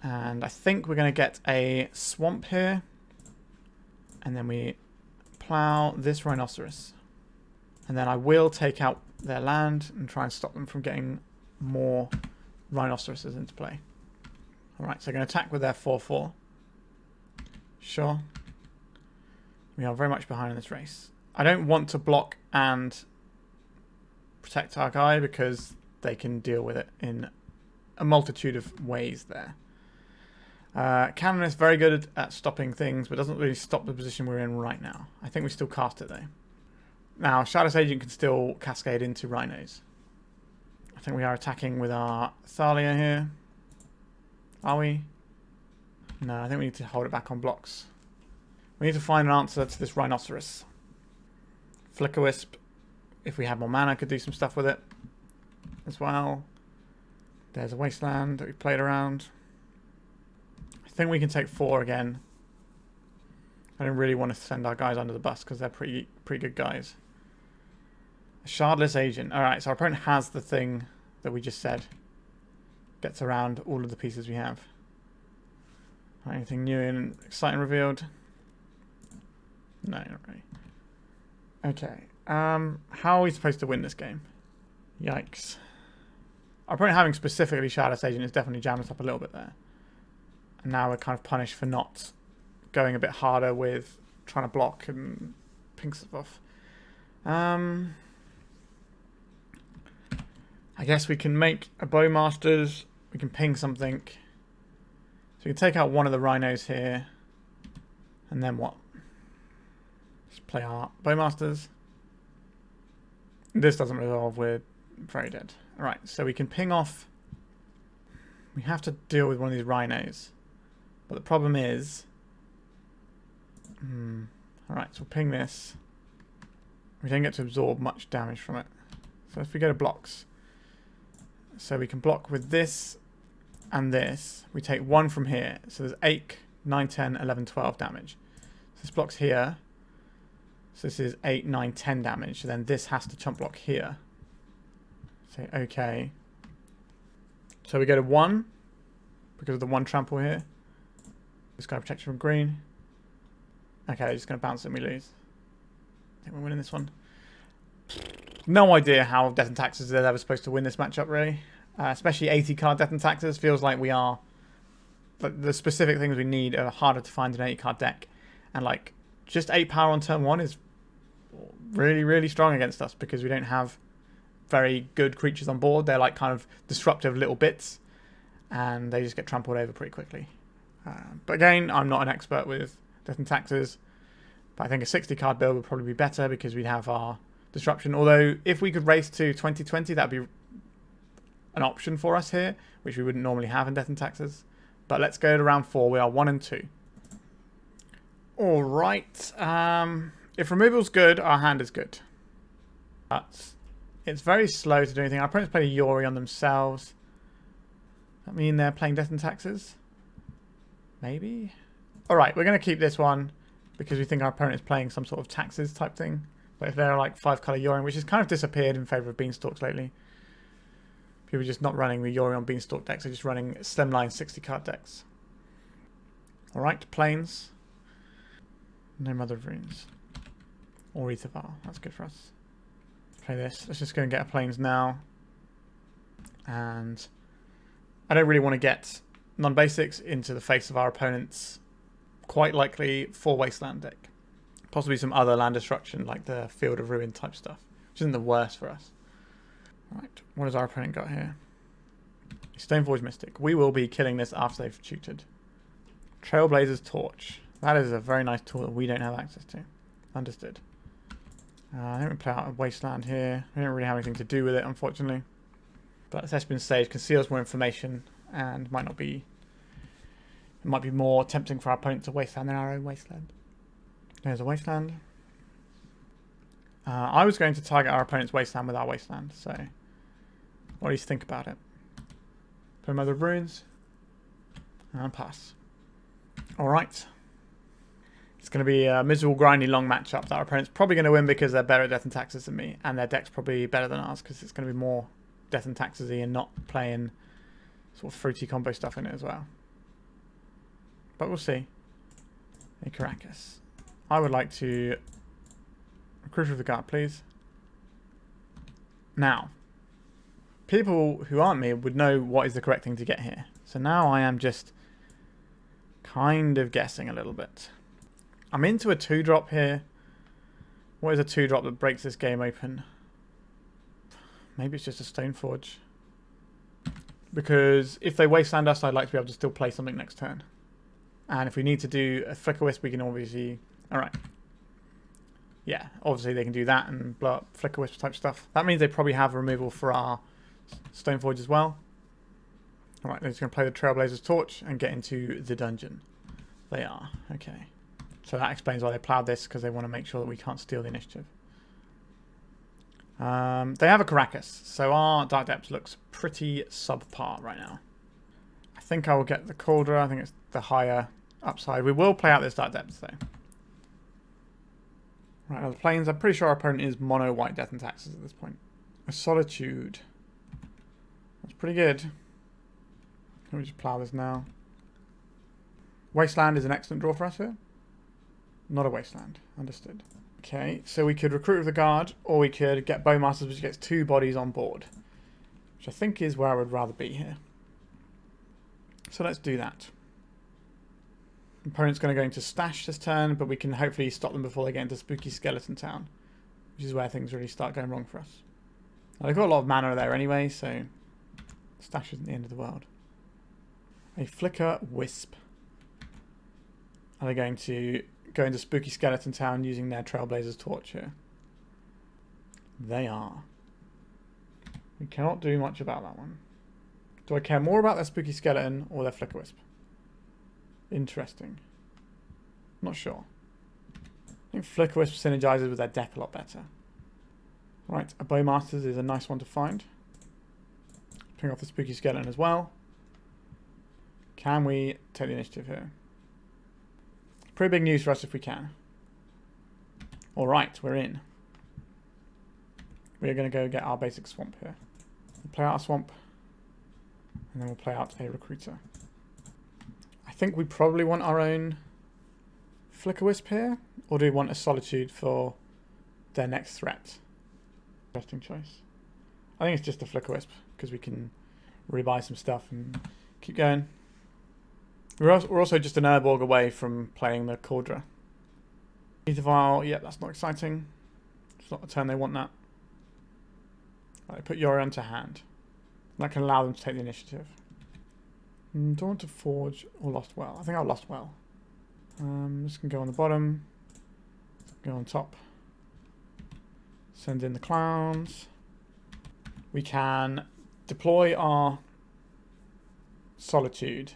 And I think we're going to get a swamp here. And then we plough this rhinoceros. And then I will take out their land and try and stop them from getting more rhinoceroses into play. Alright, so they're going to attack with their 4/4. Sure. We are very much behind in this race. I don't want to block and protect our guy because they can deal with it in a multitude of ways there. Canonist very good at stopping things, but doesn't really stop the position we're in right now. I think we still cast it though. Now, Shadow's Agent can still cascade into rhinos. I think we are attacking with our Thalia here. Are we? No, I think we need to hold it back on blocks. We need to find an answer to this rhinoceros. Flickerwisp, if we had more mana, could do some stuff with it as well. There's a Wasteland that we played around. I think we can take 4 again. I don't really want to send our guys under the bus because they're pretty good guys. A Shardless Agent. Alright, so our opponent has the thing that we just said. Gets around all of the pieces we have. Anything new and exciting revealed? No, not really. Okay. How are we supposed to win this game? Yikes. Our opponent having specifically Shardless Agent is definitely jammed us up a little bit there. And now we're kind of punished for not going a bit harder with trying to block and ping stuff off. I guess we can make a Bowmasters. We can ping something. So we can take out one of the rhinos here. And then what? Just play our Bowmasters. This doesn't resolve. We're very dead. Alright, so we can ping off. We have to deal with one of these rhinos. But the problem is... Alright, so we'll ping this. We don't get to absorb much damage from it. So if we go to blocks. So we can block with this and this. We take 1 from here. So there's 8, 9, 10, 11, 12 damage. So this blocks here. So this is 8, 9, 10 damage. So then this has to chump block here. Say okay. So we go to 1 because of the 1 trample here. This guy protects from green. Okay, they're just going to bounce it and we lose. I think we're winning this one. No idea how Death and Taxes is ever supposed to win this matchup, really. Especially 80 card Death and Taxes. Feels like we are... the specific things we need are harder to find in an 80 card deck. And like, just 8 power on turn 1 is really, really strong against us because we don't have very good creatures on board. They're like kind of disruptive little bits. And they just get trampled over pretty quickly. But again, I'm not an expert with Death and Taxes. But I think a 60 card build would probably be better because we'd have our disruption. Although, if we could race to 2020, that'd be an option for us here, which we wouldn't normally have in Death and Taxes. But let's go to round 4. We are 1 and 2. Alright. If removal's good, our hand is good. But it's very slow to do anything. Our opponents play a Yori on themselves. Does that mean they're playing Death and Taxes? Maybe? Alright, we're going to keep this one because we think our opponent is playing some sort of Taxes type thing. But if they're like 5-colour Yorion, which has kind of disappeared in favour of Beanstalks lately. People are just not running the Yorion Beanstalk decks, they're just running slimline 60 card decks. Alright, Plains. No Mother of Runes. Or Aether Vial, that's good for us. Play this. Let's just go and get a Plains now. And I don't really want to get non-basics into the face of our opponent's quite likely 4 Wasteland deck. Possibly some other land destruction like the Field of Ruin type stuff, which isn't the worst for us. Right, what has our opponent got here? Stoneforge Mystic. We will be killing this after they've tutored. Trailblazer's Torch. That is a very nice tool that we don't have access to. Understood. I think we play out a Wasteland here. We don't really have anything to do with it, unfortunately. But Thespian Sage conceals more information and might not be... It might be more tempting for our opponent to Wasteland than our own Wasteland. There's a Wasteland. I was going to target our opponent's Wasteland with our Wasteland, so What do you think about it? Play Mother of Runes. And pass. Alright. It's going to be a miserable, grindy, long matchup that our opponent's probably going to win because they're better at Death and Taxes than me. And their deck's probably better than ours because it's going to be more Death and Taxes-y and not playing sort of fruity combo stuff in it as well. But we'll see. A Karakas. I would like to recruit with the guard, please. Now, people who aren't me would know what is the correct thing to get here. So now I am just kind of guessing a little bit. I'm into a 2-drop here. What is a 2-drop that breaks this game open? Maybe it's just a Stoneforge. Because if they Wasteland us, I'd like to be able to still play something next turn. And if we need to do a Flickerwisp, we can obviously... Alright. Yeah, obviously they can do that and blow up Flickerwisp type stuff. That means they probably have removal for our Stoneforge as well. Alright, they're just going to play the Trailblazer's Torch and get into the dungeon. They are. Okay. So that explains why they plowed this, because they want to make sure that we can't steal the initiative. They have a Karakas, so our Dark Depths looks pretty subpar right now. I think I will get the Kaldra. I think it's the higher upside. We will play out this Dark Depths, though. Right, now the Plains. I'm pretty sure our opponent is mono white Death and Taxes at this point. A Solitude. That's pretty good. Let me just plow this now. Wasteland is an excellent draw for us here. Not a Wasteland. Understood. Okay, so we could recruit with the guard, or we could get Bowmasters, which gets 2 bodies on board. Which I think is where I would rather be here. So let's do that. Opponent's going to go into Stash this turn, but we can hopefully stop them before they get into Spooky Skeleton Town. Which is where things really start going wrong for us. Now, they've got a lot of mana there anyway, so Stash isn't the end of the world. A Flickerwisp. Are they going to go into Spooky Skeleton Town using their Trailblazer's Torch here? They are. We cannot do much about that one. Do I care more about their Spooky Skeleton or their Flickerwisp? Interesting. Not sure. I think Flickerwisp synergizes with their deck a lot better. Right, a Bowmasters is a nice one to find. Ping off the Spooky Skeleton as well. Can we take the initiative here? Pretty big news for us if we can. Alright, we're in. We're going to go get our basic swamp here. We'll play out a swamp. And then we'll play out a recruiter. I think we probably want our own Flickerwisp here. Or do we want a Solitude for their next threat? Interesting choice. I think it's just a Flickerwisp, because we can rebuy some stuff and keep going. We're also just an Urborg away from playing the Kaldra. Aether Vial, yeah, that's not exciting. It's not the turn they want that. Right, put Yoran to hand. That can allow them to take the initiative. Don't want to Forge or Lost Well. I think I'll Lost Well. This can go on the bottom. Go on top. Send in the clowns. We can deploy our Solitude.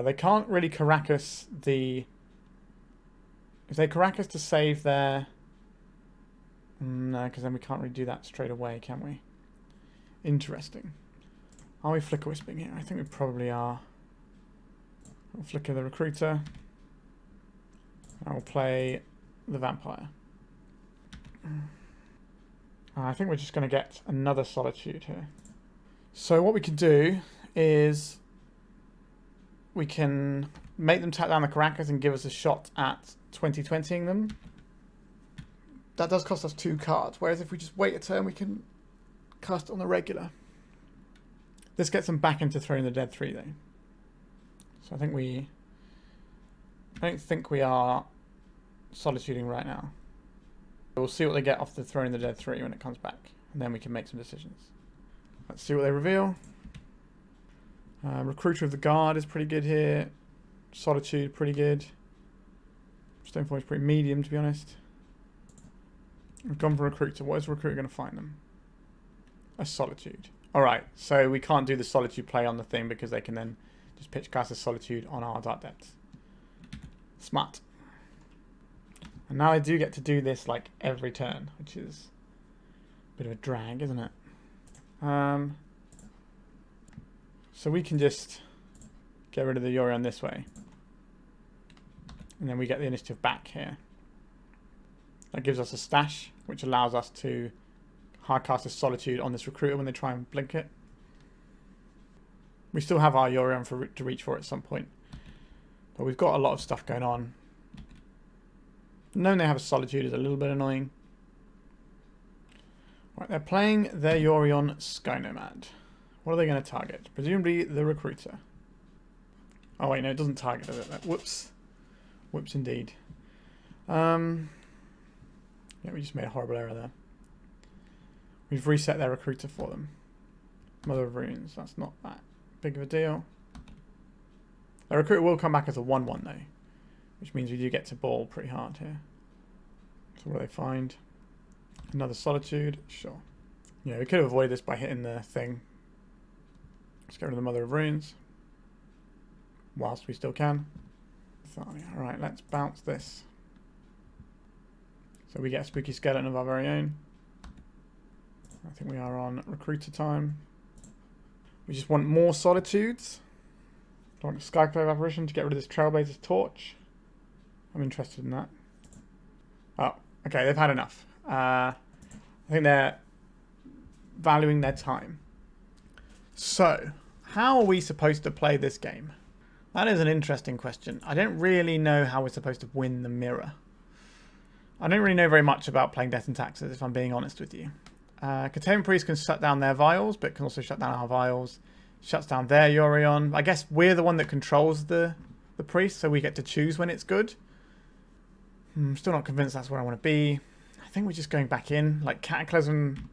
They can't really Karakas the... If they Karakas to save their... No, because then we can't really do that straight away, can we? Interesting. Are we Flickerwisping here? I think we probably are. I'll Flicker the Recruiter. I will play the Vampire. I think we're just going to get another Solitude here. So what we can do is... We can make them tap down the Karakas and give us a shot at 2020ing them. That does cost us 2 cards, whereas if we just wait a turn, we can cast it on the regular. This gets them back into Throwing the Dead 3, though. So I don't think we are Solituding right now. We'll see what they get off the Throwing the Dead 3 when it comes back, and then we can make some decisions. Let's see what they reveal. Recruiter of the Guard is pretty good here. Solitude, pretty good. Stoneforge is pretty medium, to be honest. We've gone for Recruiter. What is Recruiter going to find them? A Solitude. Alright, so we can't do the Solitude play on the thing because they can then just pitch cast a Solitude on our Dark Depths. Smart. And now I do get to do this like every turn, which is a bit of a drag, isn't it? So we can just get rid of the Yorion this way. And then we get the initiative back here. That gives us a stash, which allows us to hardcast a Solitude on this recruiter when they try and blink it. We still have our Yorion to reach for at some point. But we've got a lot of stuff going on. Knowing they have a Solitude is a little bit annoying. Right, they're playing their Yorion Sky Nomad. What are they going to target? Presumably the recruiter. Oh wait, no, it doesn't target it. Whoops. Whoops indeed. Yeah, we just made a horrible error there. We've reset their recruiter for them. Mother of Runes, that's not that big of a deal. The recruiter will come back as a 1-1 though, which means we do get to ball pretty hard here. So what do they find? Another Solitude, sure. Yeah, we could have avoided this by hitting the thing. Let's get rid of the Mother of Runes. Whilst we still can. Thalia. Alright, let's bounce this. So we get a spooky skeleton of our very own. I think we are on recruiter time. We just want more Solitudes. I want a Skyclave Apparition to get rid of this Trailblazer's Torch. I'm interested in that. Oh, okay, they've had enough. I think they're valuing their time. So, how are we supposed to play this game? That is an interesting question. I don't really know how we're supposed to win the mirror. I don't really know very much about playing Death and Taxes, if I'm being honest with you. Containment Priest can shut down their vials, but can also shut down our vials. Shuts down their Yorion. I guess we're the one that controls the priest, so we get to choose when it's good. I'm still not convinced that's where I want to be. I think we're just going back in. Like, Cataclysm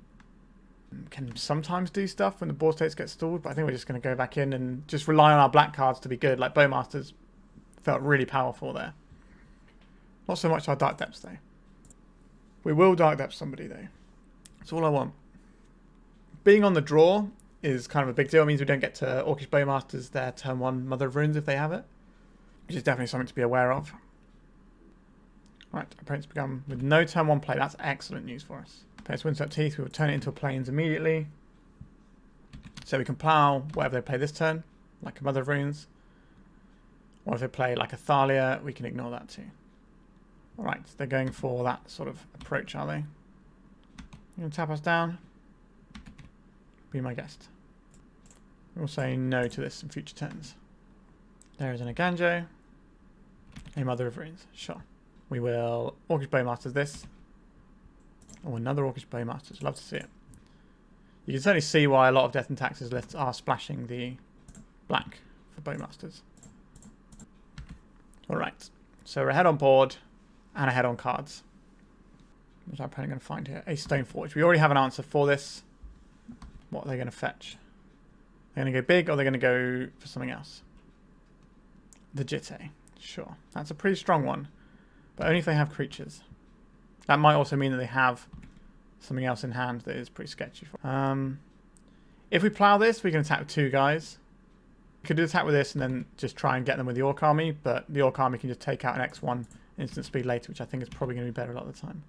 can sometimes do stuff when the board states get stalled, but I think we're just going to go back in and just rely on our black cards to be good. Like, Bowmasters felt really powerful there. Not so much our Dark Depths, though. We will Dark Depth somebody, though. That's all I want. Being on the draw is kind of a big deal. It means we don't get to Orcish Bowmasters their turn 1 Mother of Runes if they have it, which is definitely something to be aware of. Right, opponents become with no turn 1 play. That's excellent news for us. Opponents Windswept Heath, we will turn it into a Plains immediately. So we can plow whatever they play this turn, like a Mother of Runes. Or if they play like a Thalia, we can ignore that too. Alright, they're going for that sort of approach, are they? You're going to tap us down? Be my guest. We'll say no to this in future turns. There is an Eiganjo. A Mother of Runes, sure. We will Orcish Bowmasters this. Oh, another Orcish Bowmasters. Love to see it. You can certainly see why a lot of Death and Taxes lists are splashing the black for Bowmasters. Alright. So we're ahead on board and ahead on cards. What's our opponent going to find here? A Stoneforge. We already have an answer for this. What are they going to fetch? They're going to go big or they're going to go for something else? The Jitte. Sure. That's a pretty strong one. But only if they have creatures. That might also mean that they have something else in hand that is pretty sketchy. If we plow this, we can attack with 2 guys. We could do attack with this and then just try and get them with the Orc Army, but the Orc Army can just take out an X1 instant speed later, which I think is probably going to be better a lot of the time.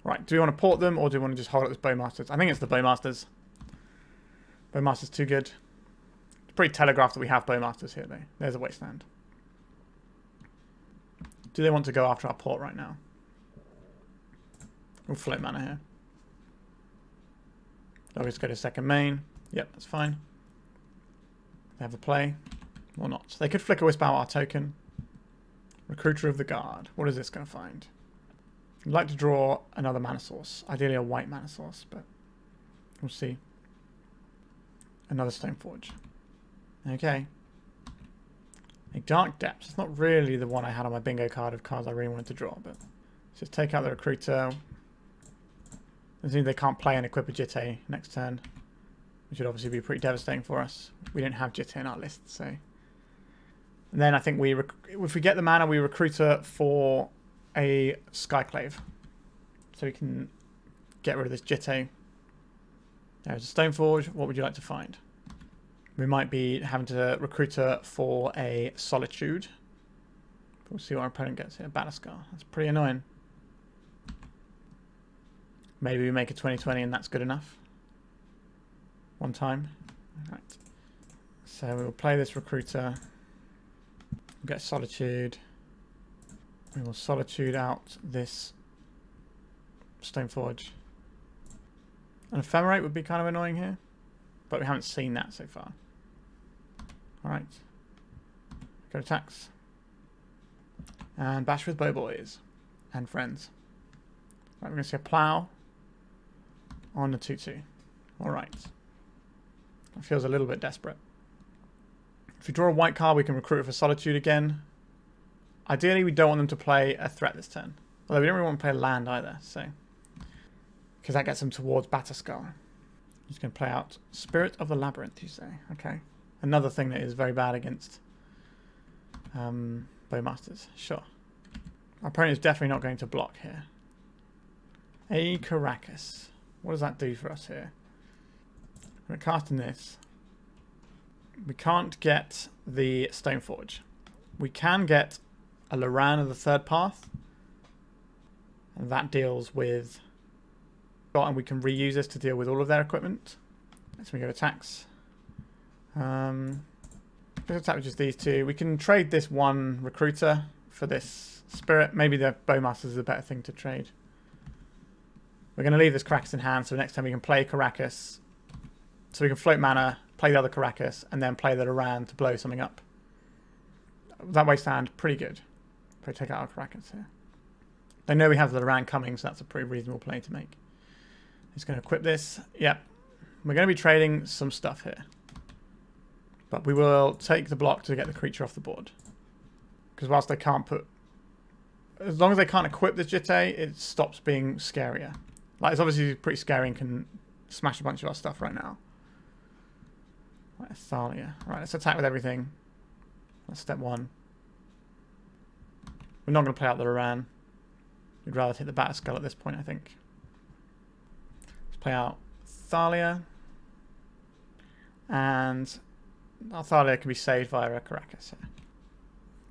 Right, do we want to port them or do we want to just hold it as Bowmasters? I think it's the Bowmasters. Bowmasters too good. It's pretty telegraphed that we have Bowmasters here though. There's a Wasteland. Do they want to go after our port right now? We'll float mana here. They'll just go to second main. Yep, that's fine. They have a play. Or not. So they could Flickerwisp out our token. Recruiter of the Guard. What is this going to find? I'd like to draw another mana source. Ideally a white mana source, but we'll see. Another Stoneforge. Okay. A Dark Depths. It's not really the one I had on my bingo card of cards I really wanted to draw, but let's just take out the Recruiter. It seems they can't play and equip a Jitte next turn, which would obviously be pretty devastating for us. We don't have Jitte in our list, so. And then I think if we get the mana, we Recruiter for a Skyclave. So we can get rid of this Jitte. There's a Stoneforge. What would you like to find? We might be having to Recruiter for a Solitude. We'll see what our opponent gets here. Batterskull. That's pretty annoying. Maybe we make a 20/20 and that's good enough. one time. Right. So we will play this Recruiter. We'll get Solitude. We will Solitude out this Stoneforge. An Ephemerate would be kind of annoying here, but we haven't seen that so far. Alright. Go attacks. And bash with bow boys and friends. Right, we're going to see a plow on the 2-2. Alright. That feels a little bit desperate. If we draw a white card, we can recruit for Solitude again. Ideally, we don't want them to play a threat this turn. Although we don't really want to play a land either, so. Because that gets them towards Batterskull. He's going to play out Spirit of the Labyrinth, you say. Okay. Another thing that is very bad against Bowmasters. Sure. Our opponent is definitely not going to block here. A Karakas. What does that do for us here? We're casting this. We can't get the Stoneforge. We can get a Loran of the third path. And that deals with... And we can reuse this to deal with all of their equipment. So we go attacks. Let's attack with just these two. We can trade this one Recruiter for this Spirit. Maybe the Bowmasters is a better thing to trade. We're going to leave this Karakas in hand, so next time we can play Karakas. So we can float mana, play the other Karakas, and then play the Loran to blow something up. That Wasteland, pretty good. If we take out our Karakas here. They know we have the Loran coming, so that's a pretty reasonable play to make. He's going to equip this. Yep. We're going to be trading some stuff here. But we will take the block to get the creature off the board. Because whilst they can't put... As long as they can't equip this Jitte, it stops being scarier. Like, it's obviously pretty scary and can smash a bunch of our stuff right now. Right, Thalia. Right, let's attack with everything. That's step one. We're not going to play out the Loran. We'd rather take the Batterskull at this point, I think. Let's play out Thalia. And our Thalia can be saved via a Karakas here.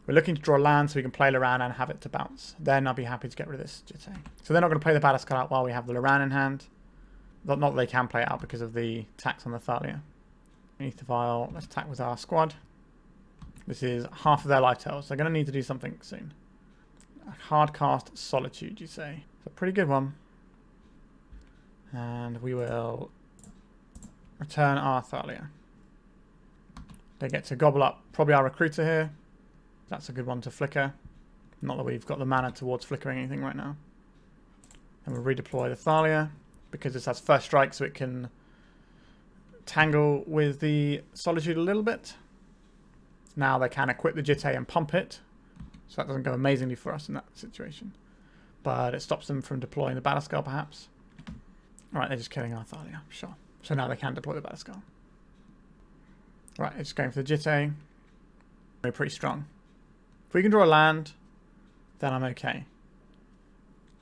We're looking to draw land so we can play Loran and have it to bounce. Then I'll be happy to get rid of this Jitte. So they're not going to play the Batterskull out while we have the Loran in hand. Not that they can play it out because of the tax on the Thalia. Aether Vial. Let's attack with our squad. This is half of their life totals. They're going to need to do something soon. A hard cast Solitude, you say. It's a pretty good one. And we will return our Thalia. They get to gobble up probably our Recruiter here. That's a good one to flicker. Not that we've got the mana towards flickering anything right now. And we'll redeploy the Thalia because this has first strike, so it can tangle with the Solitude a little bit. Now they can equip the Jitte and pump it, so that doesn't go amazingly for us in that situation. But it stops them from deploying the Batterskull, perhaps. Alright, they're just killing our Thalia, sure. So now they can deploy the Batterskull. Right, it's going for the Jitte. We're pretty strong. If we can draw a land, then I'm okay.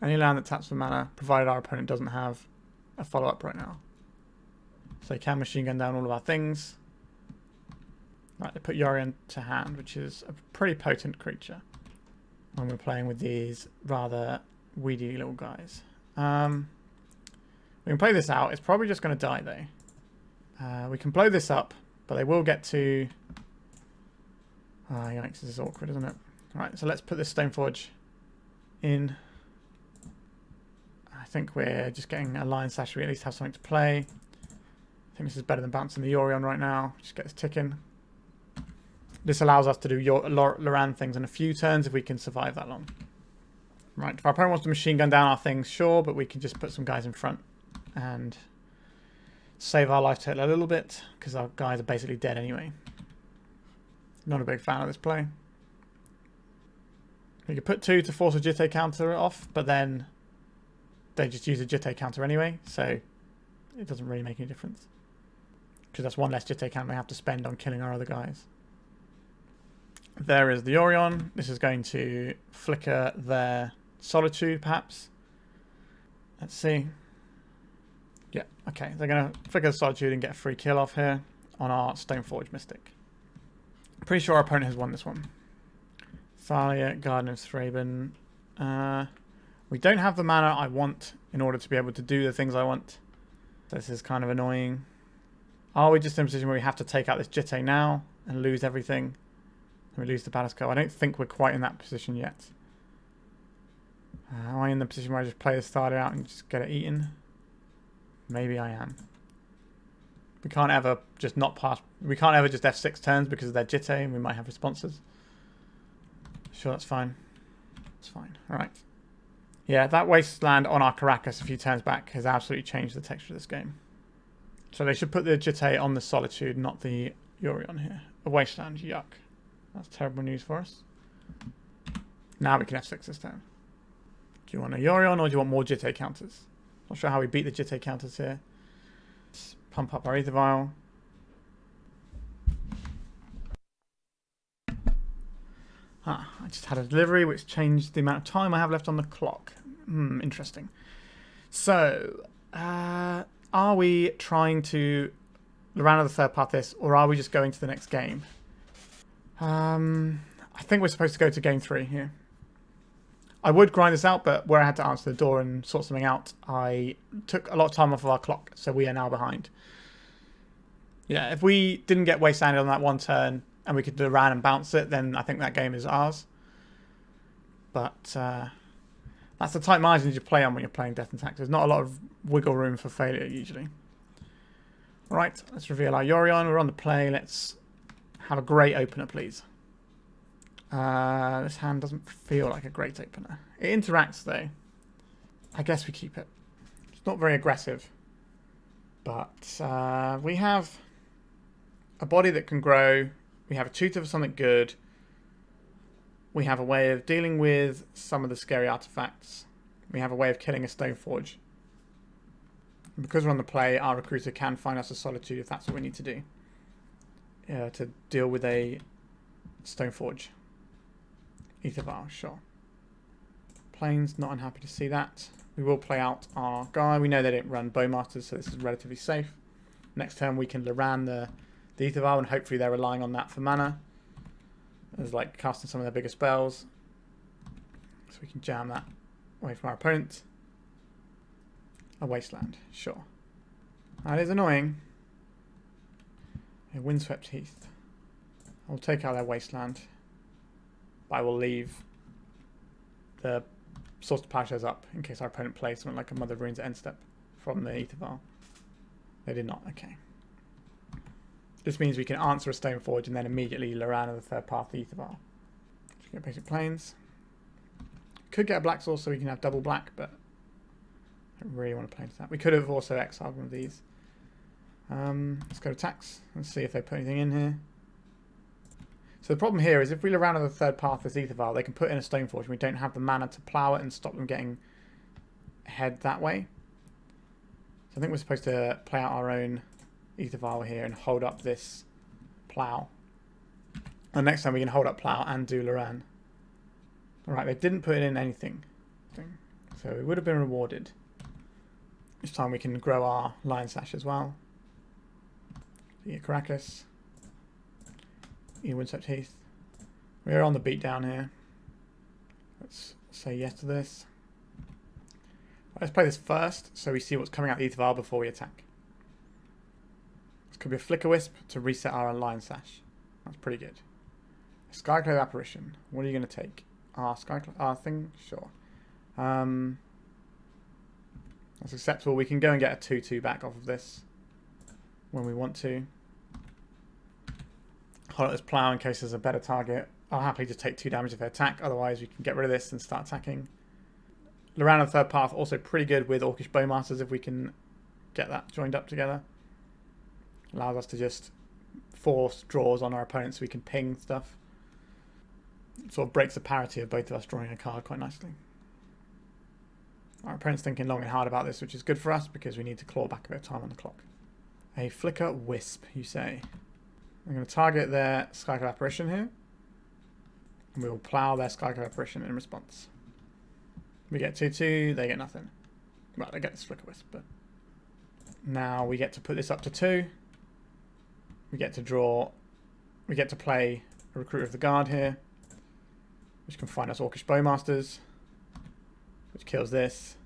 Any land that taps for mana, provided our opponent doesn't have a follow-up right now. So they can machine gun down all of our things. Right, they put Yorion to hand, which is a pretty potent creature. When we're playing with these rather weedy little guys. We can play this out. It's probably just going to die, though. We can blow this up, but they will get to... yikes, this is awkward, isn't it? Right, so let's put this Stoneforge in. I think we're just getting a Lion Sash. We at least have something to play. I think this is better than bouncing the Yorion right now. Just get this ticking. This allows us to do Loran things in a few turns if we can survive that long. Right, if our opponent wants to machine gun down our things, sure, but we can just put some guys in front and save our life total a little bit because our guys are basically dead anyway. Not a big fan of this play. You could put 2 to force a Jitte counter off, but then they just use a Jitte counter anyway, so it doesn't really make any difference. Because that's one less Jitte counter we have to spend on killing our other guys. There is the Yorion. This is going to flicker their Solitude, perhaps. Let's see. Yeah, okay. They're going to flicker the Solitude and get a free kill off here on our Stoneforge Mystic. Pretty sure our opponent has won this one. Thalia, Garden of Thraben. We don't have the mana I want in order to be able to do the things I want. So this is kind of annoying. Are we just in a position where we have to take out this Jitte now and lose everything? And we lose the Batterskull? I don't think we're quite in that position yet. Am I in the position where I just play the starter out and just get it eaten? Maybe I am. We can't ever just not pass. We can't ever just F6 turns because of their Jitte, and we might have responses. Sure, that's fine. It's fine. All right. Yeah, that Wasteland on our Karakas a few turns back has absolutely changed the texture of this game. So they should put the Jitte on the Solitude, not the Yorion here. A Wasteland, yuck. That's terrible news for us. Now we can F6 this turn. Do you want a Yorion or do you want more Jitte counters? Not sure how we beat the Jitte counters here. Let's pump up our Aether Vial. I just had a delivery which changed the amount of time I have left on the clock. Interesting. So, are we trying to Loran of the third path this, or are we just going to the next game? I think we're supposed to go to game 3 here. I would grind this out, but where I had to answer the door and sort something out, I took a lot of time off of our clock, so we are now behind. Yeah, if we didn't get Wastelanded on that one turn, and we could do Loran and bounce it, then I think that game is ours. But that's the tight margins you play on when you're playing Death and Tax. There's not a lot of wiggle room for failure, usually. Alright, let's reveal our Yorion. We're on the play. Let's have a great opener, please. This hand doesn't feel like a great opener. It interacts, though. I guess we keep it. It's not very aggressive. But we have a body that can grow. We have a tutor for something good. We have a way of dealing with some of the scary artifacts. We have a way of killing a Stoneforge. And because we're on the play, our recruiter can find us a Solitude if that's what we need to do. To deal with a Stoneforge. Aether Vial, sure. Plains, not unhappy to see that. We will play out our guy. We know they don't run Bowmasters, so this is relatively safe. Next turn we can Loran the Aether Vial, and hopefully they're relying on that for mana. As like casting some of their bigger spells. So we can jam that away from our opponent. A Wasteland, sure. That is annoying. A Windswept Heath. I'll take out their Wasteland. But I will leave the Source to Plowshares up in case our opponent plays something like a Mother of Runes at end step from the Aether Vial. They did not, okay. This means we can answer a Stoneforge and then immediately Loran of the third path the Aether Vial. Let's get basic plains. Could get a black source so we can have double black, but I don't really want to play into that. We could have also exiled one of these. Let's go to attacks. Let's see if they put anything in here. So the problem here is if we Loran of the third path this Aether Vial, they can put in a Stoneforge and we don't have the mana to plow it and stop them getting ahead that way. So I think we're supposed to play out our own Aether Vial here and hold up this plow. And next time we can hold up plow and do Loran. Alright, they didn't put in anything. So it would have been rewarded. This time we can grow our Lion Sash as well. The Karakas. Windswept Heath. We're on the beat down here. Let's say yes to this. Let's play this first so we see what's coming out the Aether Vial before we attack. This could be a Flickerwisp to reset our Lion Sash. That's pretty good. A Skyclave Apparition. What are you going to take? Our Skyclave, our thing? Sure. That's acceptable. We can go and get a 2-2 back off of this when we want to. Hold up this plow in case there's a better target. I'll happily just take 2 damage if they attack. Otherwise, we can get rid of this and start attacking. Loran of the third path also pretty good with Orcish Bowmasters if we can get that joined up together. Allows us to just force draws on our opponents so we can ping stuff. Sort of breaks the parity of both of us drawing a card quite nicely. Our opponent's thinking long and hard about this, which is good for us because we need to claw back a bit of time on the clock. A Flickerwisp, you say. I'm going to target their Skyclave Apparition here. And we will plow their Skyclave Apparition in response. We get 2-2, they get nothing. Well, they get this Flickerwisp, but... Now we get to put this up to 2. We get to draw... We get to play a Recruiter of the Guard here. Which can find us Orcish Bowmasters. Which kills this.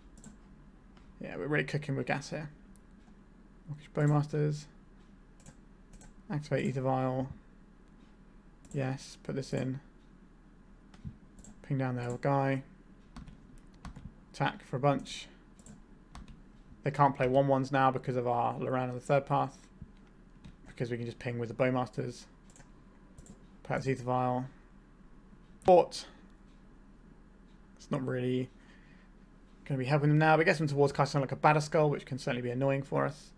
Yeah, we're really cooking with gas here. Orcish Bowmasters. Activate Aether Vial. Yes, put this in. Ping down their guy. Attack for a bunch. They can't play 1/1s now because of our Loran on the third path. Because we can just ping with the Bowmasters. Perhaps Aether Vial. Port. It's not really going to be helping them now, but it gets them towards casting like a Batterskull, which can certainly be annoying for us.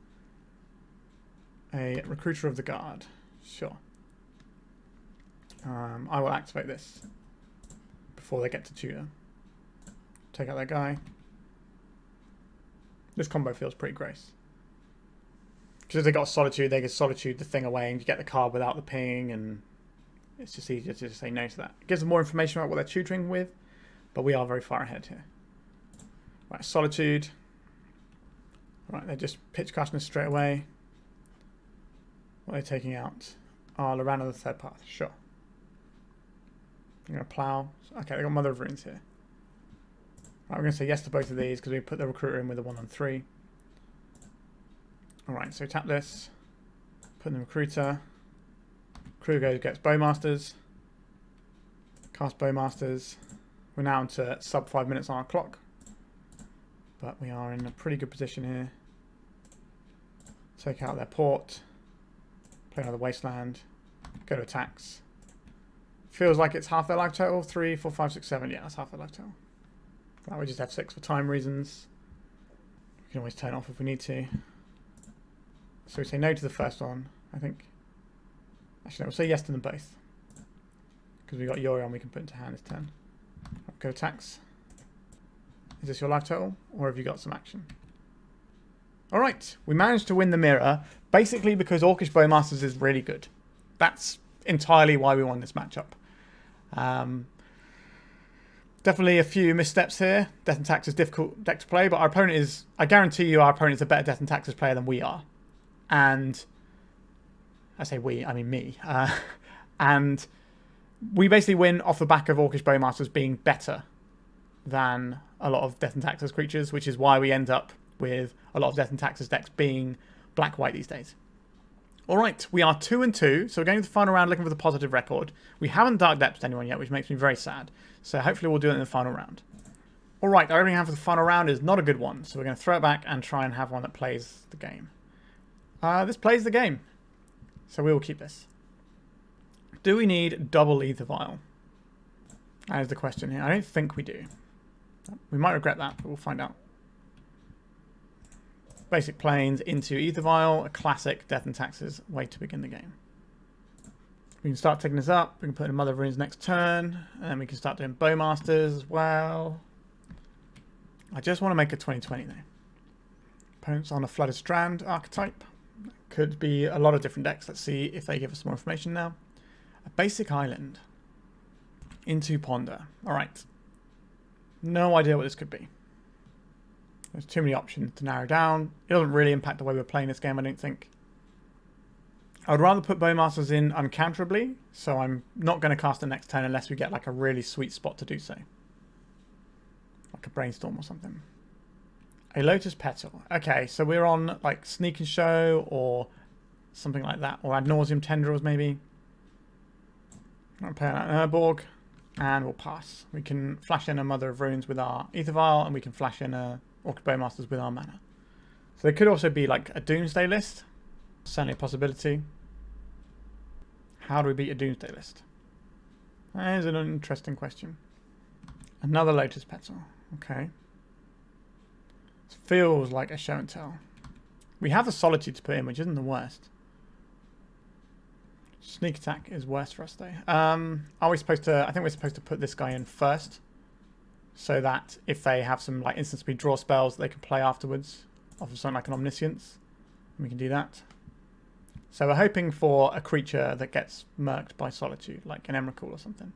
A Recruiter of the Guard. Sure. I will activate this before they get to tutor. Take out that guy. This combo feels pretty gross. Because if they got Solitude, they can Solitude the thing away and you get the card without the ping, and it's just easier to just say no to that. It gives them more information about what they're tutoring with, but we are very far ahead here. Right, Solitude. Right, they're just pitch casting us straight away. What are they taking out? Oh, Loran on the third path. Sure. I'm going to plow. Okay, they got Mother of Runes here. Right, we're going to say yes to both of these because we put the Recruiter in with a 1/3. Alright, so tap this. Put in the Recruiter. Crew goes, gets Bowmasters. Cast Bowmasters. We're now into sub 5 minutes on our clock. But we are in a pretty good position here. Take out their port. Play another Wasteland. Go to attacks. Feels like it's half their life total. 3, 4, 5, 6, 7. Yeah, that's half their life total. Right, we just have 6 for time reasons. We can always turn it off if we need to. So we say no to the first one, I think. Actually, no, we'll say yes to them both. Because we've got Yorion we can put into hand this turn. Right, go attacks. Is this your life total? Or have you got some action? Alright, we managed to win the mirror. Basically because Orcish Bowmasters is really good. That's entirely why we won this matchup. Definitely a few missteps here. Death and Tax is difficult deck to play, but our opponent is... I guarantee you our opponent is a better Death and Taxes player than we are. And... I say we, I mean me. And we basically win off the back of Orcish Bowmasters being better than a lot of Death and Taxes creatures, which is why we end up with a lot of Death and Taxes decks being black-white these days. Alright, we are 2-2, so we're going to the final round looking for the positive record. We haven't Dark Depths anyone yet, which makes me very sad. So hopefully we'll do it in the final round. Alright, our opening hand for the final round is not a good one, so we're going to throw it back and try and have one that plays the game. This plays the game, so we will keep this. Do we need double Aether Vial? That is the question here. I don't think we do. We might regret that, but we'll find out. Basic Plains into Aether Vial, a classic Death and Taxes way to begin the game. We can start taking this up. We can put in Mother of Runes next turn, and then we can start doing Bowmasters as well. I just want to make a 20/20 though. Opponents on a Flooded Strand archetype. Could be a lot of different decks. Let's see if they give us more information now. A basic island into Ponder. Alright. No idea what this could be. There's too many options to narrow down. It doesn't really impact the way we're playing this game, I don't think. I would rather put Bowmasters in uncounterably, so I'm not going to cast the next turn unless we get like a really sweet spot to do so. Like a Brainstorm or something. A Lotus Petal. Okay, so we're on like Sneak and Show or something like that. Or Ad Nauseam Tendrils maybe. I'll play an Urborg and we'll pass. We can flash in a Mother of Runes with our Aether Vial and we can flash in a Orcish Bowmasters with our mana. So there could also be like a Doomsday list. Certainly a possibility. How do we beat a Doomsday list? That is an interesting question. Another Lotus Petal. Okay. It feels like a show and tell. We have the Solitude to put in, which isn't the worst. Sneak attack is worse for us though. Are we supposed to... I think we're supposed to put this guy in first. So that if they have some like instant speed draw spells they can play afterwards. Off of something like an Omniscience. We can do that. So we're hoping for a creature that gets murked by Solitude, like an Emrakul or something.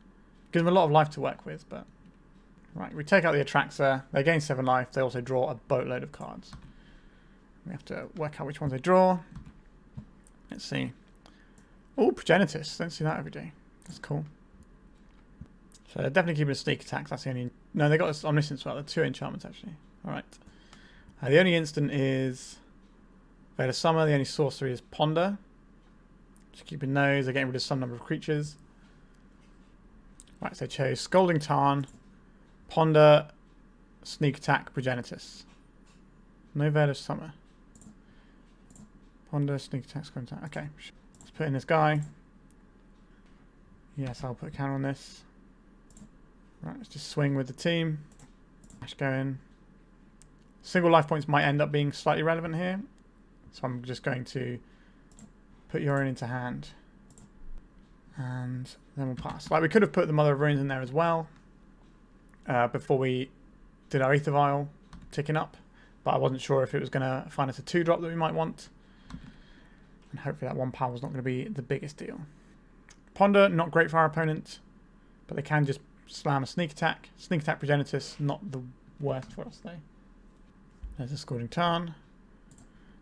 Gives them a lot of life to work with, but... Right, we take out the Atraxa. They gain 7 life. They also draw a boatload of cards. We have to work out which ones they draw. Let's see. Oh, Progenitus. Don't see that every day. That's cool. So they're definitely keeping a sneak attacks. That's the only... No, they got this Omniscience as well. They're 2 enchantments, actually. Alright. The only instant is... Veil of Summer. The only sorcery is Ponder. Just keeping those. They're getting rid of some number of creatures. Right, so they chose Scalding Tarn, Ponder, Sneak Attack, Progenitus. No Veil of Summer. Ponder, Sneak Attack, Scalding Tarn. Okay, let's put in this guy. Yes, I'll put a counter on this. Right, let's just swing with the team. Dash going. Single life points might end up being slightly relevant here. So I'm just going to put Urine into hand. And then we'll pass. Like, we could have put the Mother of Runes in there as well. Before we did our Aether Vial ticking up. But I wasn't sure if it was going to find us a 2-drop that we might want. And hopefully that 1 power was not going to be the biggest deal. Ponder, not great for our opponent. But they can just slam a Sneak Attack. Sneak Attack Progenitus, not the worst for us though. There's a Scalding Tarn.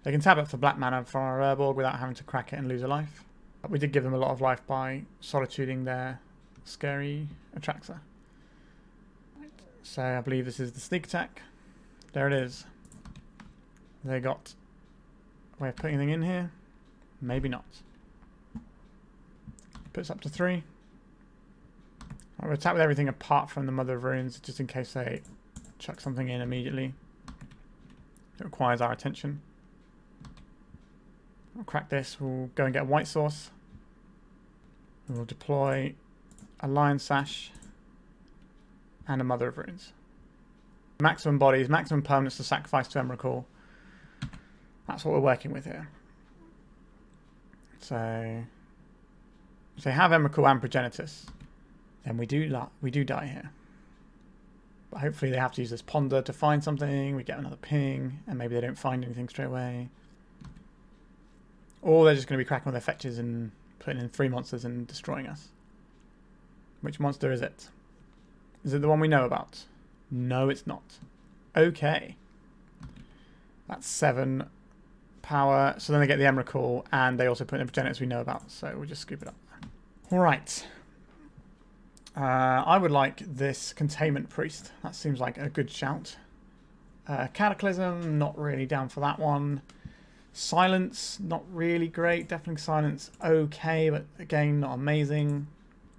They can tap it for black mana for our Urborg without having to crack it and lose a life. But we did give them a lot of life by solituding their scary Atraxa. So I believe this is the Sneak Attack. There it is. They got a way of putting anything in here. Maybe not. Puts up to 3. We'll attack with everything apart from the Mother of Runes, just in case they chuck something in immediately. It requires our attention. We'll crack this. We'll go and get a white source. We'll deploy a Lion Sash and a Mother of Runes. Maximum bodies, maximum permanence to sacrifice to Emrakul. That's what we're working with here. So if they have Emrakul and Progenitus, then we do die here. But hopefully they have to use this Ponder to find something. We get another ping, and maybe they don't find anything straight away. Or they're just going to be cracking all their fetches and putting in 3 monsters and destroying us. Which monster is it? Is it the one we know about? No, it's not. Okay. That's 7 power. So then they get the Emrakul, and they also put in the Progenitus we know about. So we'll just scoop it up. Alright. I would like this Containment Priest. That seems like a good shout. Cataclysm, not really down for that one. Silence, not really great. Deafening Silence, okay, but again, not amazing.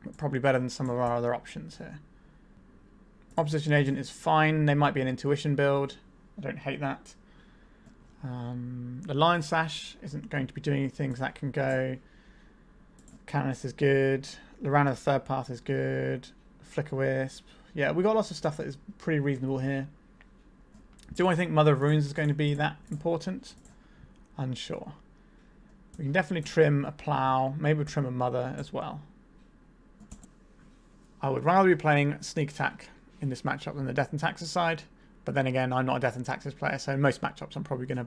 But probably better than some of our other options here. Opposition Agent is fine. They might be an Intuition build. I don't hate that. The Lion Sash isn't going to be doing anything, so that can go. Canonist is good. Loran of the Third Path is good. Flickerwisp. Yeah, we got lots of stuff that is pretty reasonable here. Do I think Mother of Runes is going to be that important? Unsure. We can definitely trim a Plow. Maybe we'll trim a Mother as well. I would rather be playing Sneak Attack in this matchup than the Death and Taxes side. But then again, I'm not a Death and Taxes player, so in most matchups I'm probably going to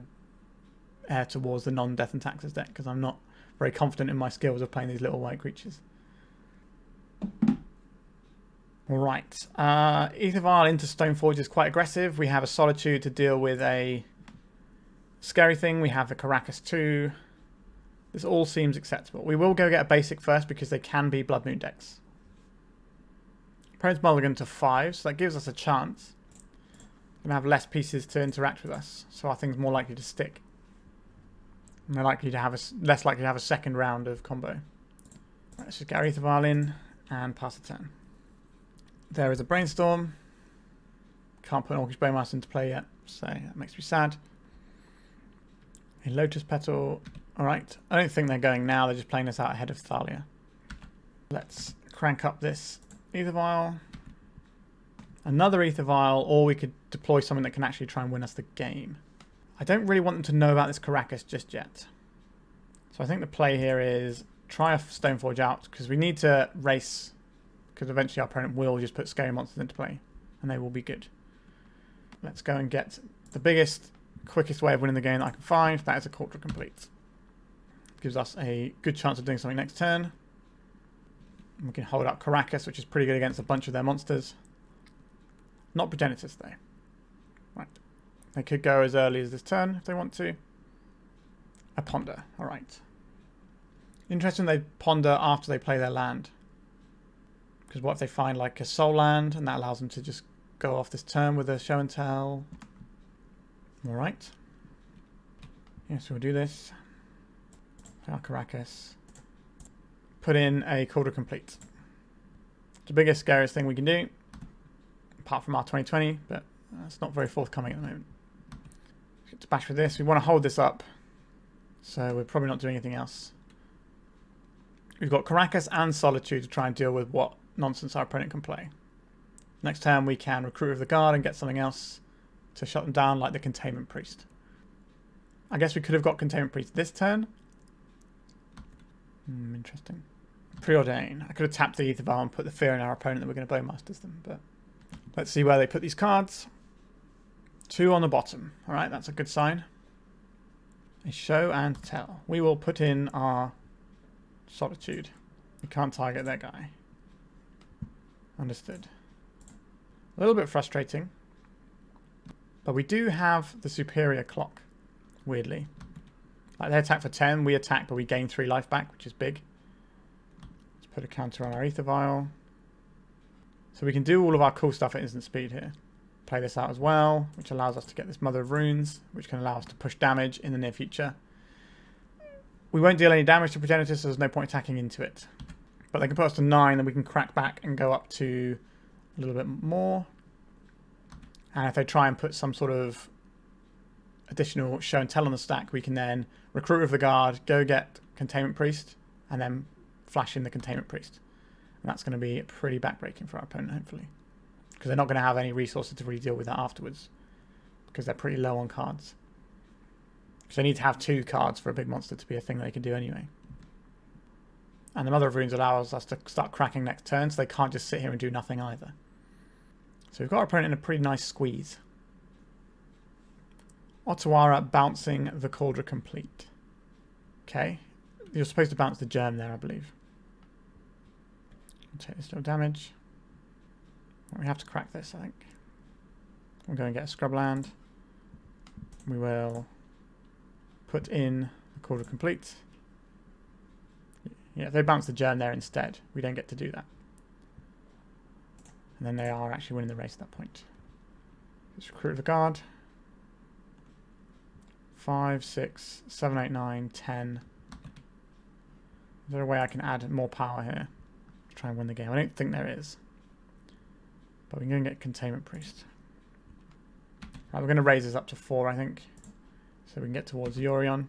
err towards the non-Death and Taxes deck because I'm not very confident in my skills of playing these little white creatures. Alright, Aether Vial into Stoneforge is quite aggressive. We have a Solitude to deal with a scary thing. We have the Karakas too. This all seems acceptable. We will go get a basic first because they can be Blood Moon decks. Opponent's mulligan to 5, so that gives us a chance. We're going to have less pieces to interact with us, so our thing's more likely to stick. And they're likely to have less likely to have a second round of combo. Right, let's just get our Aether Vial in and pass the turn. There is a Brainstorm. Can't put an Orcish Bowmaster into play yet, so that makes me sad. A Lotus Petal. Alright, I don't think they're going now, they're just playing this out ahead of Thalia. Let's crank up this Aether Vial. Another Aether Vial, or we could deploy something that can actually try and win us the game. I don't really want them to know about this Karakas just yet. So I think the play here is try a Stoneforge out, because we need to race, because eventually our opponent will just put scary monsters into play, and they will be good. Let's go and get the biggest, quickest way of winning the game that I can find. That is a Kaldra Compleat. Gives us a good chance of doing something next turn. And we can hold up Karakas, which is pretty good against a bunch of their monsters. Not Progenitus, though. Right. They could go as early as this turn if they want to. A Ponder. Alright. Interesting they Ponder after they play their land. Because what if they find like a soul land and that allows them to just go off this turn with a show and tell. Alright. Yes, we'll do this. Play our Karakas. put in a Kaldra Compleat. The biggest, scariest thing we can do, apart from our 2020, but it's not very forthcoming at the moment. Get to bash with this. We want to hold this up, so we're probably not doing anything else. We've got Karakas and Solitude to try and deal with what nonsense our opponent can play. Next turn we can Recruit of the Guard and get something else to shut them down, like the Containment Priest. I guess we could have got Containment Priest this turn. Interesting. Preordain. I could have tapped the Aether Vial and put the fear in our opponent that we're going to Bowmasters them, but let's see where they put these cards. 2 on the bottom. Alright, that's a good sign. A show and tell. We will put in our Solitude. We can't target their guy. Understood. A little bit frustrating. But we do have the superior clock, weirdly. Like they attack for 10, we attack but we gain 3 life back, which is big. Let's put a counter on our Aether Vial. So we can do all of our cool stuff at instant speed here. Play this out as well, which allows us to get this Mother of Runes, which can allow us to push damage in the near future. We won't deal any damage to Progenitus, so there's no point attacking into it. But they can put us to 9, then we can crack back and go up to a little bit more. And if they try and put some sort of additional show and tell on the stack, we can then Recruit of the Guard, go get Containment Priest, and then flash in the Containment Priest. And that's going to be pretty backbreaking for our opponent, hopefully. Because they're not going to have any resources to really deal with that afterwards. Because they're pretty low on cards. Because they need to have 2 cards for a big monster to be a thing they can do anyway. And the Mother of Runes allows us to start cracking next turn, so they can't just sit here and do nothing either. So we've got our opponent in a pretty nice squeeze. Otawara bouncing the Kaldra Compleat. Okay. You're supposed to bounce the Germ there, I believe. I'll take this little damage. We have to crack this, I think. We'll go and get a Scrubland. We will put in the Kaldra Compleat. Yeah, if they bounce the Germ there instead, we don't get to do that. And then they are actually winning the race at that point. Let's Recruit the Guard. 5, 6, 7, 8, 9, 10. Is there a way I can add more power here to try and win the game? I don't think there is. But we're going to get Containment Priest. Right, we're going to raise this up to 4, I think. So we can get towards the Orion.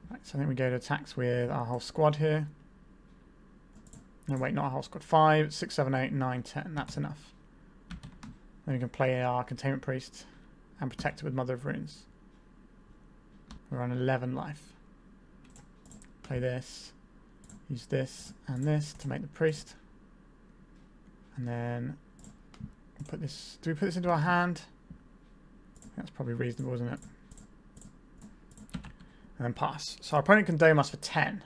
Right, so I think we go to attacks with our whole squad here. No, wait, not our whole squad. 5, 6, 7, 8, 9, 10. That's enough. Then we can play our Containment Priest and protect it with Mother of Runes. We're on 11 life. Play this. Use this and this to make the priest. And then put this. Do we put this into our hand? I think that's probably reasonable, isn't it? And then pass. So our opponent can dome us for 10.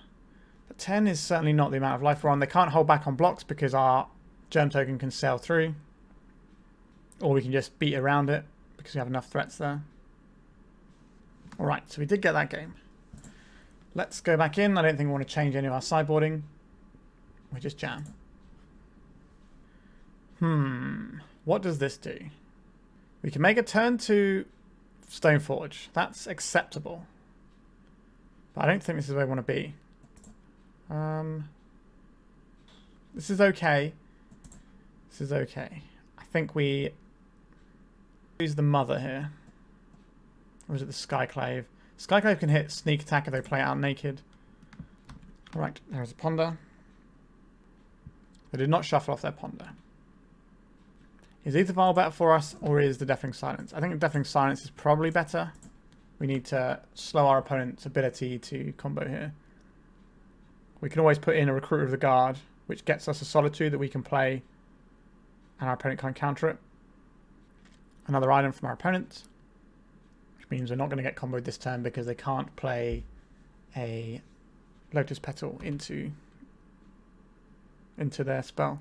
But 10 is certainly not the amount of life we're on. They can't hold back on blocks because our Germ token can sail through. Or we can just beat around it because we have enough threats there. Alright, so we did get that game. Let's go back in. I don't think we want to change any of our sideboarding. We just jam. What does this do? We can make a turn to Stoneforge. That's acceptable. But I don't think this is where we want to be. This is okay. This is okay. I think we use the Mother here. Or is it the Skyclave? Skyclave can hit sneak attack if they play it out naked. Alright, there's a Ponder. They did not shuffle off their Ponder. Is Aether Vial better for us, or is the Deafening Silence? I think the Deafening Silence is probably better. We need to slow our opponent's ability to combo here. We can always put in a Recruiter of the Guard, which gets us a Solitude that we can play, and our opponent can't counter it. Another item from our opponent, which means we're not going to get comboed this turn because they can't play a Lotus Petal into their spell.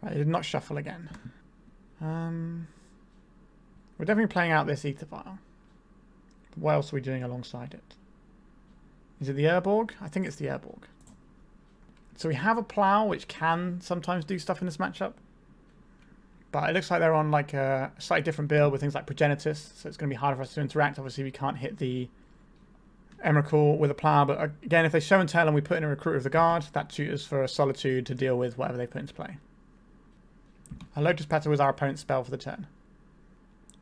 Right, they did not shuffle again. We're definitely playing out this Aether Vial. What else are we doing alongside it? Is it the Urborg? I think it's the Urborg. So we have a Plow, which can sometimes do stuff in this matchup. But it looks like they're on like a slightly different build with things like Progenitus, so it's going to be harder for us to interact. Obviously, we can't hit the Emrakul with a Plow, but again, if they show and tell and we put in a Recruiter of the Guard, that tutors for a Solitude to deal with whatever they put into play. A Lotus Petal was our opponent's spell for the turn.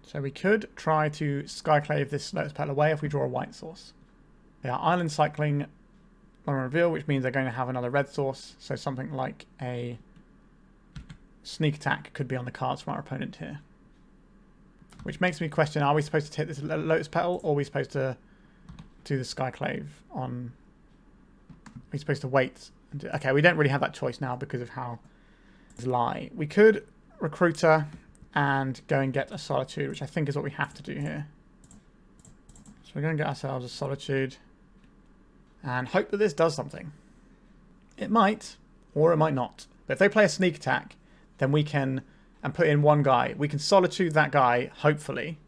So we could try to Skyclave this Lotus Petal away if we draw a white source. They are island cycling Loran Reveal, which means they're going to have another red source, so something like a Sneak Attack could be on the cards from our opponent here. Which makes me question, are we supposed to take this Lotus Petal, or are we supposed to do the Skyclave on... Are we supposed to wait? Okay, we don't really have that choice now because of how things lie. We could Recruiter and go and get a Solitude, which I think is what we have to do here. So we're going to get ourselves a Solitude and hope that this does something. It might, or it might not. But if they play a Sneak Attack, then we can, and put in one guy, we can Solitude that guy, hopefully.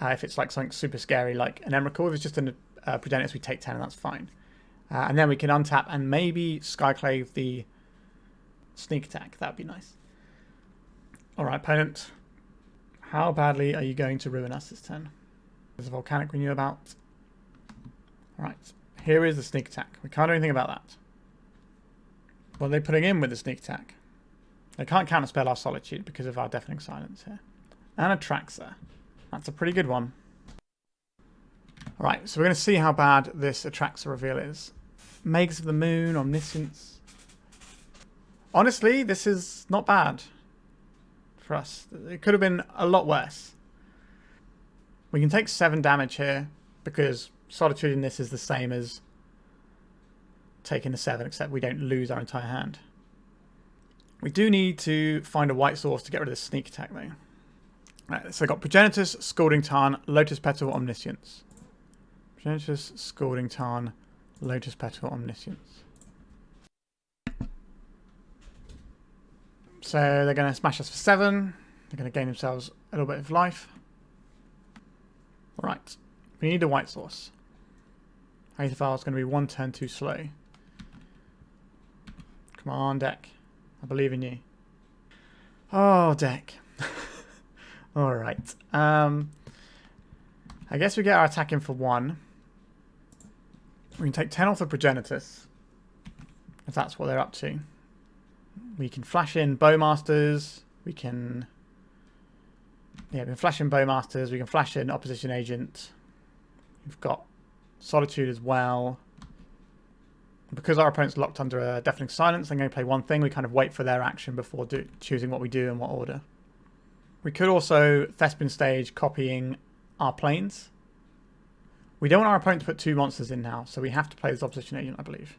If it's like something super scary like an Emrakul. If it's just a Progenitus, we take 10 and that's fine. And then we can untap and maybe Skyclave the Sneak Attack. That would be nice. Alright, opponent. How badly are you going to ruin us this turn? There's a Volcanic we knew about. Alright, here is the Sneak Attack. We can't do anything about that. What are they putting in with the Sneak Attack? They can't counterspell our Solitude because of our Deafening Silence here. And a Traxxer. That's a pretty good one. Alright, so we're going to see how bad this Atraxa reveal is. Mages of the Moon, Omniscience. Honestly, this is not bad for us. It could have been a lot worse. We can take 7 damage here because Solitude in this is the same as taking the 7, except we don't lose our entire hand. We do need to find a white source to get rid of the Sneak Attack though. Right, so I've got Progenitus, Scalding Tarn, Lotus Petal, Omniscience. Progenitus, Scalding Tarn, Lotus Petal, Omniscience. So they're going to smash us for 7. They're going to gain themselves a little bit of life. Right, we need a white source. Aether Vial is going to be 1 turn too slow. Come on, deck. I believe in you. Oh, deck. Alright. I guess we get our attack in for 1. We can take 10 off the Progenitus, if that's what they're up to. We can flash in Bowmasters. We can... Yeah, we can flash in Bowmasters. We can flash in Opposition Agent. We've got Solitude as well. Because our opponent's locked under a Deafening Silence, they're going to play one thing. We kind of wait for their action before choosing what we do and what order. We could also Thespian stage copying our planes. We don't want our opponent to put 2 monsters in now, so we have to play this Opposition Agent, I believe.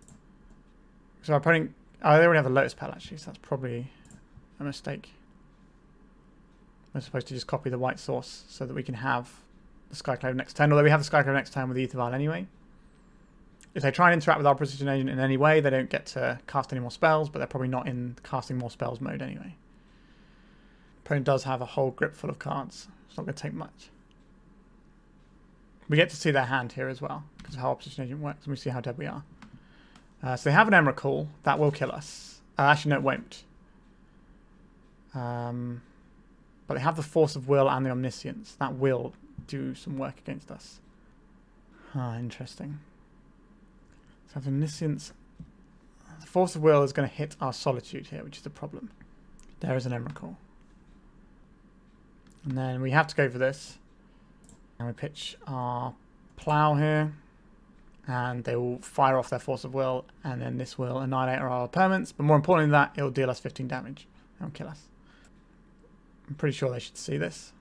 So our opponent... Oh, they already have a Lotus Petal, actually, so that's probably a mistake. We're supposed to just copy the white source so that we can have the Skyclave next turn, although we have the Skyclave next turn with the Aether Vial anyway. If they try and interact with our Opposition Agent in any way, they don't get to cast any more spells, but they're probably not in casting more spells mode anyway. Opponent does have a whole grip full of cards. It's not going to take much. We get to see their hand here as well, because of how Opposition Agent works, and we see how dead we are. So they have an Emrakul. That will kill us. Actually, no, it won't. But they have the Force of Will and the Omniscience. That will do some work against us. Interesting. So the Omniscience... The Force of Will is going to hit our Solitude here, which is the problem. There is an Emrakul. And then we have to go for this. And we pitch our Plow here. And they will fire off their Force of Will, and then this will annihilate our permanents. But more importantly than that, it will deal us 15 damage. It'll kill us. I'm pretty sure they should see this.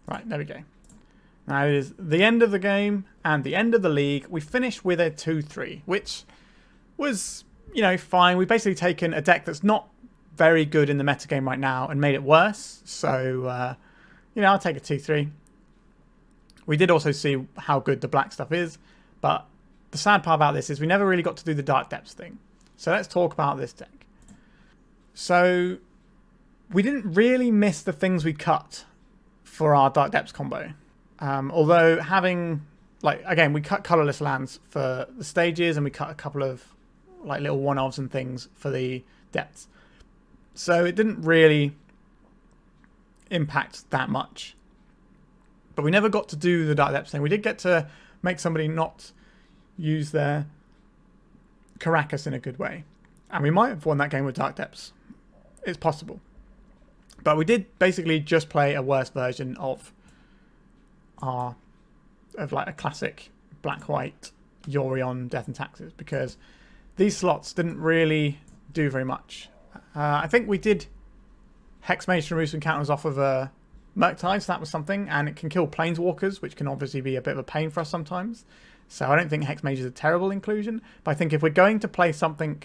Right, there we go. Now it is the end of the game and the end of the league. We finished with a 2-3, which was, you know, fine. We've basically taken a deck that's not very good in the metagame right now and made it worse. So, you know, I'll take a 2-3. We did also see how good the black stuff is, but the sad part about this is we never really got to do the Dark Depths thing. So let's talk about this deck. So we didn't really miss the things we cut for our Dark Depths combo. Although having, like, again, we cut colourless lands for the stages and we cut a couple of like little one-offs and things for the depths. So it didn't really impact that much. But we never got to do the Dark Depths thing. We did get to make somebody not use their Karakas in a good way. And we might have won that game with Dark Depths. It's possible. But we did basically just play a worse version of like a classic black-white Yorion Death and Taxes, because these slots didn't really do very much. I think we did Hexmage to remove some counters off of Murktide, so that was something, and it can kill Planeswalkers, which can obviously be a bit of a pain for us sometimes. So I don't think Hexmage is a terrible inclusion, but I think if we're going to play something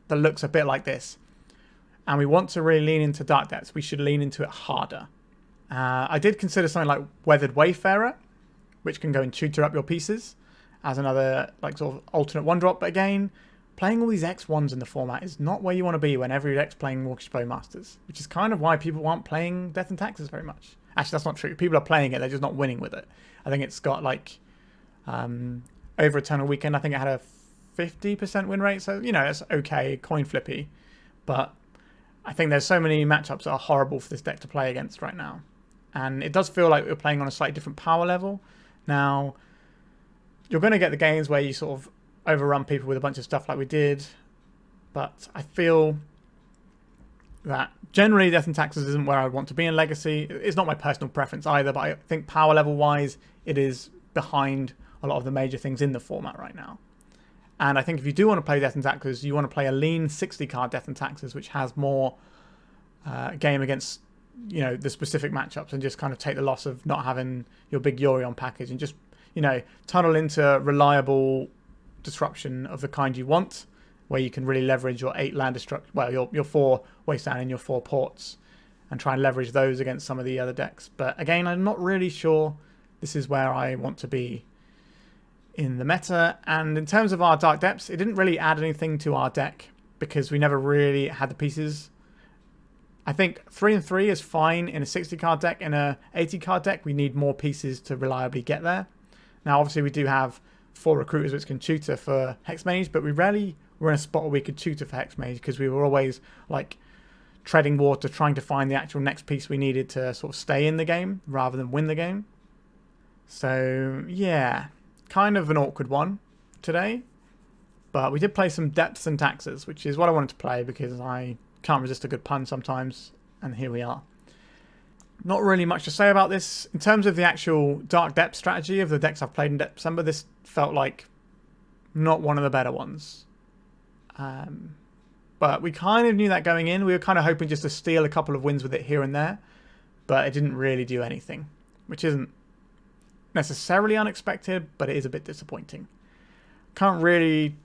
that looks a bit like this, and we want to really lean into Dark Depths, we should lean into it harder. I did consider something like Weathered Wayfarer, which can go and tutor up your pieces as another like sort of alternate one-drop, but again, playing all these X1s in the format is not where you want to be when every deck's playing Orcish Bowmasters, which is kind of why people aren't playing Death and Taxes very much. Actually, that's not true. People are playing it, they're just not winning with it. I think it's got like, over Eternal Weekend, I think it had a 50% win rate, so, you know, it's okay, coin flippy, but I think there's so many matchups that are horrible for this deck to play against right now. And it does feel like we're playing on a slightly different power level. Now, you're going to get the games where you sort of overrun people with a bunch of stuff like we did, but I feel that generally Death and Taxes isn't where I want to be in Legacy. It's not my personal preference either, but I think power level wise it is behind a lot of the major things in the format right now. And I think if you do want to play Death and Taxes, you want to play a lean 60 card Death and Taxes, which has more game against, you know, the specific matchups, and just kind of take the loss of not having your big Yorion package and just, you know, tunnel into reliable disruption of the kind you want, where you can really leverage your 8 land destruction, well, your 4 Wasteland and your 4 ports, and try and leverage those against some of the other decks. But again, I'm not really sure this is where I want to be in the meta. And in terms of our Dark Depths, it didn't really add anything to our deck because we never really had the pieces. I think 3 and 3 is fine in a 60 card deck. In a 80 card deck, we need more pieces to reliably get there. Now, obviously, we do have 4 recruiters which can tutor for Hexmage, but we rarely were in a spot where we could tutor for Hexmage because we were always like treading water, trying to find the actual next piece we needed to sort of stay in the game rather than win the game. So, yeah, kind of an awkward one today. But we did play some Depths and Taxes, which is what I wanted to play because I can't resist a good pun sometimes, and here we are. Not really much to say about this. In terms of the actual Dark Depth strategy of the decks I've played in December, this felt like not one of the better ones. But we kind of knew that going in. We were kind of hoping just to steal a couple of wins with it here and there, but it didn't really do anything, which isn't necessarily unexpected, but it is a bit disappointing. Can't really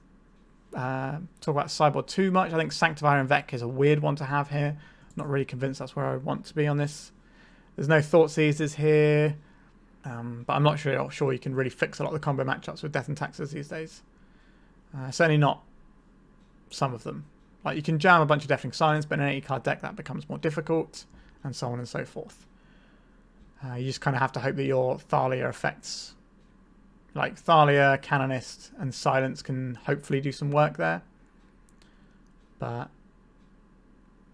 talk about Sideboard too much. I think Sanctifier and Vec is a weird one to have here. Not really convinced that's where I want to be on this. There's no Thought Seizers here, but I'm not sure you can really fix a lot of the combo matchups with Death and Taxes these days. Certainly not some of them. Like, you can jam a bunch of Deafening Silence, but in an 80 card deck that becomes more difficult, and so on and so forth. You just kind of have to hope that your Thalia effects, like Thalia, Canonist, and Silence, can hopefully do some work there. But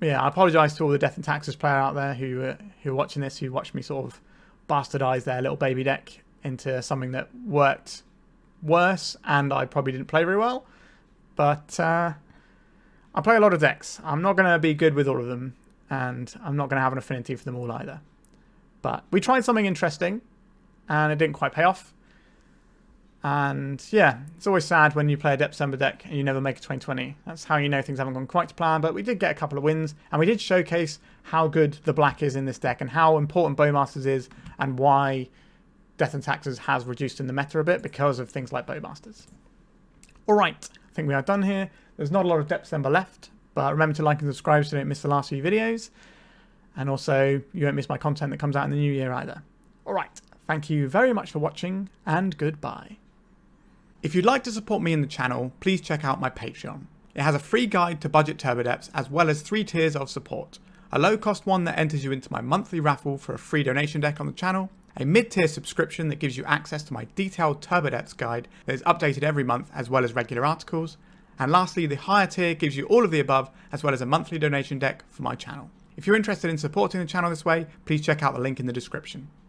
yeah, I apologise to all the Death and Taxes player out there who are watching this, who watched me sort of bastardize their little baby deck into something that worked worse, and I probably didn't play very well. But I play a lot of decks. I'm not going to be good with all of them, and I'm not going to have an affinity for them all either. But we tried something interesting, and it didn't quite pay off. And yeah, it's always sad when you play a December deck and you never make a 2020. That's how you know things haven't gone quite to plan, but we did get a couple of wins, and we did showcase how good the black is in this deck and how important Bowmasters is, and why Death and Taxes has reduced in the meta a bit because of things like Bowmasters. Alright, I think we are done here. There's not a lot of December left, but remember to like and subscribe so you don't miss the last few videos. And also, you won't miss my content that comes out in the new year either. Alright, thank you very much for watching, and goodbye. If you'd like to support me in the channel, please check out my Patreon. It has a free guide to budget turbo depths, as well as 3 tiers of support. A low cost one that enters you into my monthly raffle for a free donation deck on the channel, a mid-tier subscription that gives you access to my detailed turbo depths guide that is updated every month, as well as regular articles, and lastly, the higher tier gives you all of the above, as well as a monthly donation deck for my channel. If you're interested in supporting the channel this way, please check out the link in the description.